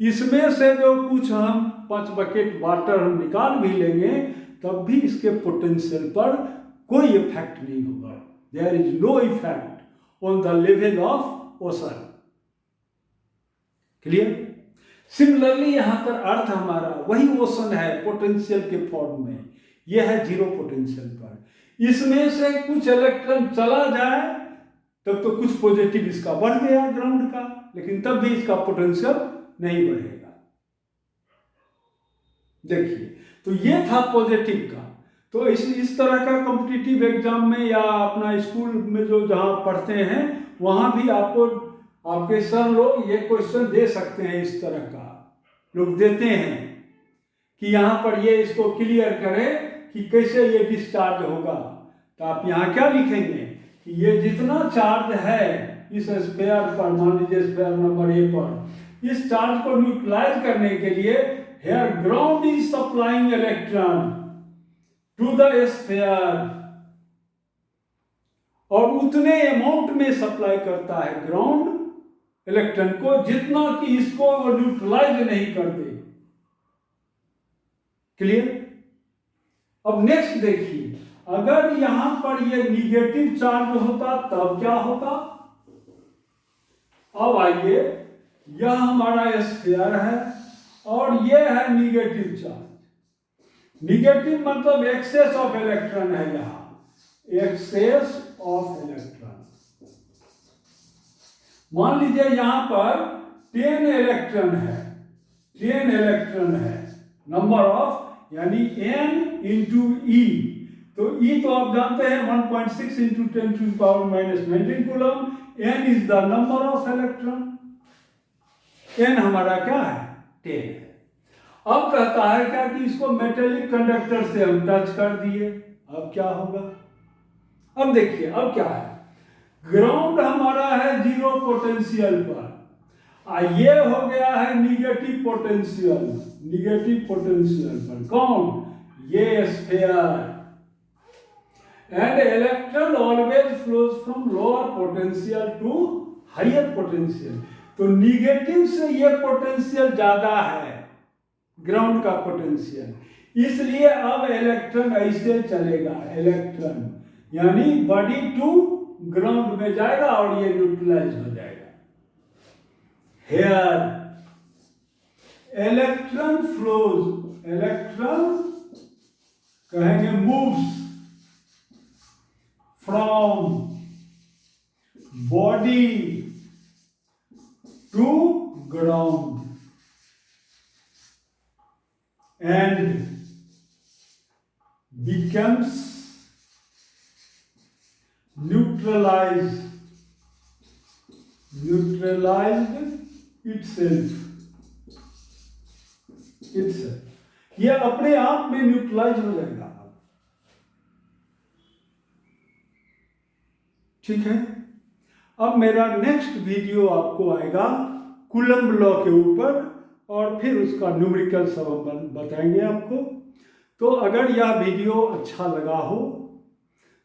इसमें से जो कुछ हम 5 बकेट वाटर हम निकाल भी लेंगे तब भी इसके पोटेंशियल पर कोई इफेक्ट नहीं होगा। There is no effect on the level of ocean. Clear? Similarly यहां पर अर्थ हमारा वही ओशन है पोटेंशियल के फॉर्म में, यह है 0 पोटेंशियल पर। इसमें से कुछ इलेक्ट्रॉन चला जाए तब तो कुछ पॉजिटिव इसका बढ़ गया ग्राउंड का, लेकिन तब भी इसका पोटेंशियल नहीं बढ़ेगा। देखिए, तो ये था पॉजिटिव का। तो इस तरह का कॉम्पिटिटिव एग्जाम में या अपना स्कूल में जो जहां पढ़ते हैं वहां भी आपको आपके सर लोग ये क्वेश्चन दे सकते हैं, इस तरह का लोग देते हैं कि यहाँ पर ये इसको क्लियर करें कि कैसे ये डिस्चार्ज होगा। तो आप यहाँ क्या लिखेंगे कि ये जितना चार्ज है इस स्फीयर पर, मान लीजिए स्फीयर नंबर ए पर, इस चार्ज को न्यूट्रलाइज करने के लिए here ground is supplying electron to the sphere, और उतने अमाउंट में सप्लाई करता है ग्राउंड इलेक्ट्रॉन को जितना कि इसको वो न्यूट्रलाइज नहीं कर दे। क्लियर? अब नेक्स्ट देखिए, अगर यहां पर ये निगेटिव चार्ज होता तब क्या होता? अब आइए, यह हमारा स्फीयर है और यह है निगेटिव चार्ज। निगेटिव मतलब एक्सेस ऑफ इलेक्ट्रॉन है, यहां एक्सेस ऑफ इलेक्ट्रॉन। मान लीजिए यहां पर 10 इलेक्ट्रॉन है, 10 इलेक्ट्रॉन है, नंबर ऑफ यानी n इंटू ई। तो ई तो आप जानते हैं 1.6 into 10⁻⁻19 coulomb. n is the number of electron, n हमारा क्या है? 10 है। अब कहता है क्या कि इसको मेटेलिक कंडक्टर से हम टच कर दिए, अब क्या होगा? अब देखिए अब क्या है, ग्राउंड हमारा है जीरो पोटेंशियल पर, ये हो गया है निगेटिव पोटेंशियल, निगेटिव पोटेंशियल पर। कौन? ये sphere. And electron always flows from lower potential to higher potential. तो निगेटिव से ये पोटेंशियल ज्यादा है ग्राउंड का पोटेंशियल, इसलिए अब इलेक्ट्रॉन ऐसे चलेगा, इलेक्ट्रॉन यानी बॉडी टू ग्राउंड में जाएगा और ये न्यूट्रलाइज हो जाएगा। हेयर इलेक्ट्रॉन फ्लोज, इलेक्ट्रॉन कहेंगे moves from body to ground and becomes neutralized itself। ये अपने आप में न्यूट्रलाइज हो जाएगा। ठीक है, अब मेरा नेक्स्ट वीडियो आपको आएगा कूलम्ब लॉ के ऊपर और फिर उसका न्यूमेरिकल सब हम बताएंगे आपको। तो अगर यह वीडियो अच्छा लगा हो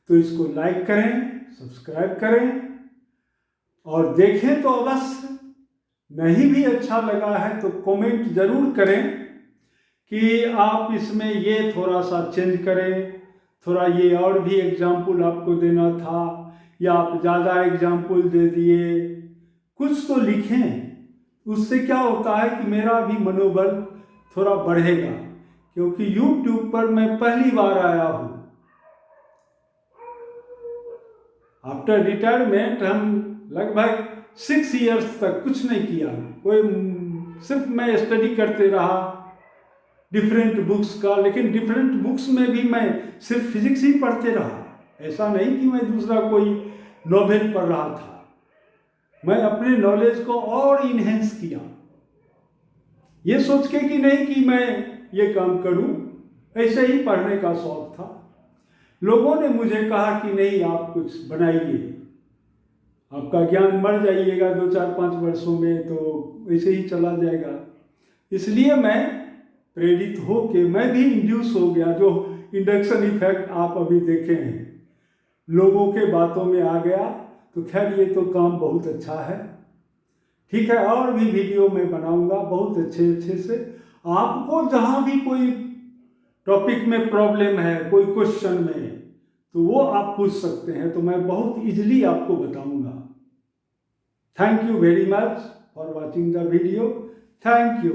तो इसको लाइक करें, सब्सक्राइब करें और देखें तो अवश्य, नहीं भी अच्छा लगा है तो कमेंट जरूर करें कि आप इसमें ये थोड़ा सा चेंज करें, थोड़ा ये और भी एग्जाम्पल आपको देना था या आप ज़्यादा एग्जाम्पल दे दिए, कुछ तो लिखें। उससे क्या होता है कि मेरा भी मनोबल थोड़ा बढ़ेगा, क्योंकि YouTube पर मैं पहली बार आया हूँ। आफ्टर रिटायरमेंट हम लगभग 6 इयर्स तक कुछ नहीं किया, कोई सिर्फ मैं स्टडी करते रहा डिफरेंट बुक्स का, लेकिन डिफरेंट बुक्स में भी मैं सिर्फ फिजिक्स ही पढ़ते रहा, ऐसा नहीं कि मैं दूसरा कोई नॉवेल पढ़ रहा था। मैं अपने नॉलेज को और इन्हेंस किया, ये सोच के कि नहीं कि मैं ये काम करूं, ऐसे ही पढ़ने का शौक था। लोगों ने मुझे कहा कि नहीं आप कुछ बनाइए, आपका ज्ञान मर जाइएगा 2-4-5 वर्षों में तो ऐसे ही चला जाएगा। इसलिए मैं प्रेरित हो के मैं भी इंड्यूस हो गया, जो इंडक्शन इफेक्ट आप अभी देखे हैं, लोगों के बातों में आ गया। तो खैर ये तो काम बहुत अच्छा है। ठीक है, और भी वीडियो मैं बनाऊंगा बहुत अच्छे से। आपको जहाँ भी कोई टॉपिक में प्रॉब्लम है, कोई क्वेश्चन में, तो वो आप पूछ सकते हैं, तो मैं बहुत इजीली आपको बताऊंगा। Thank you very much for watching the video. Thank you.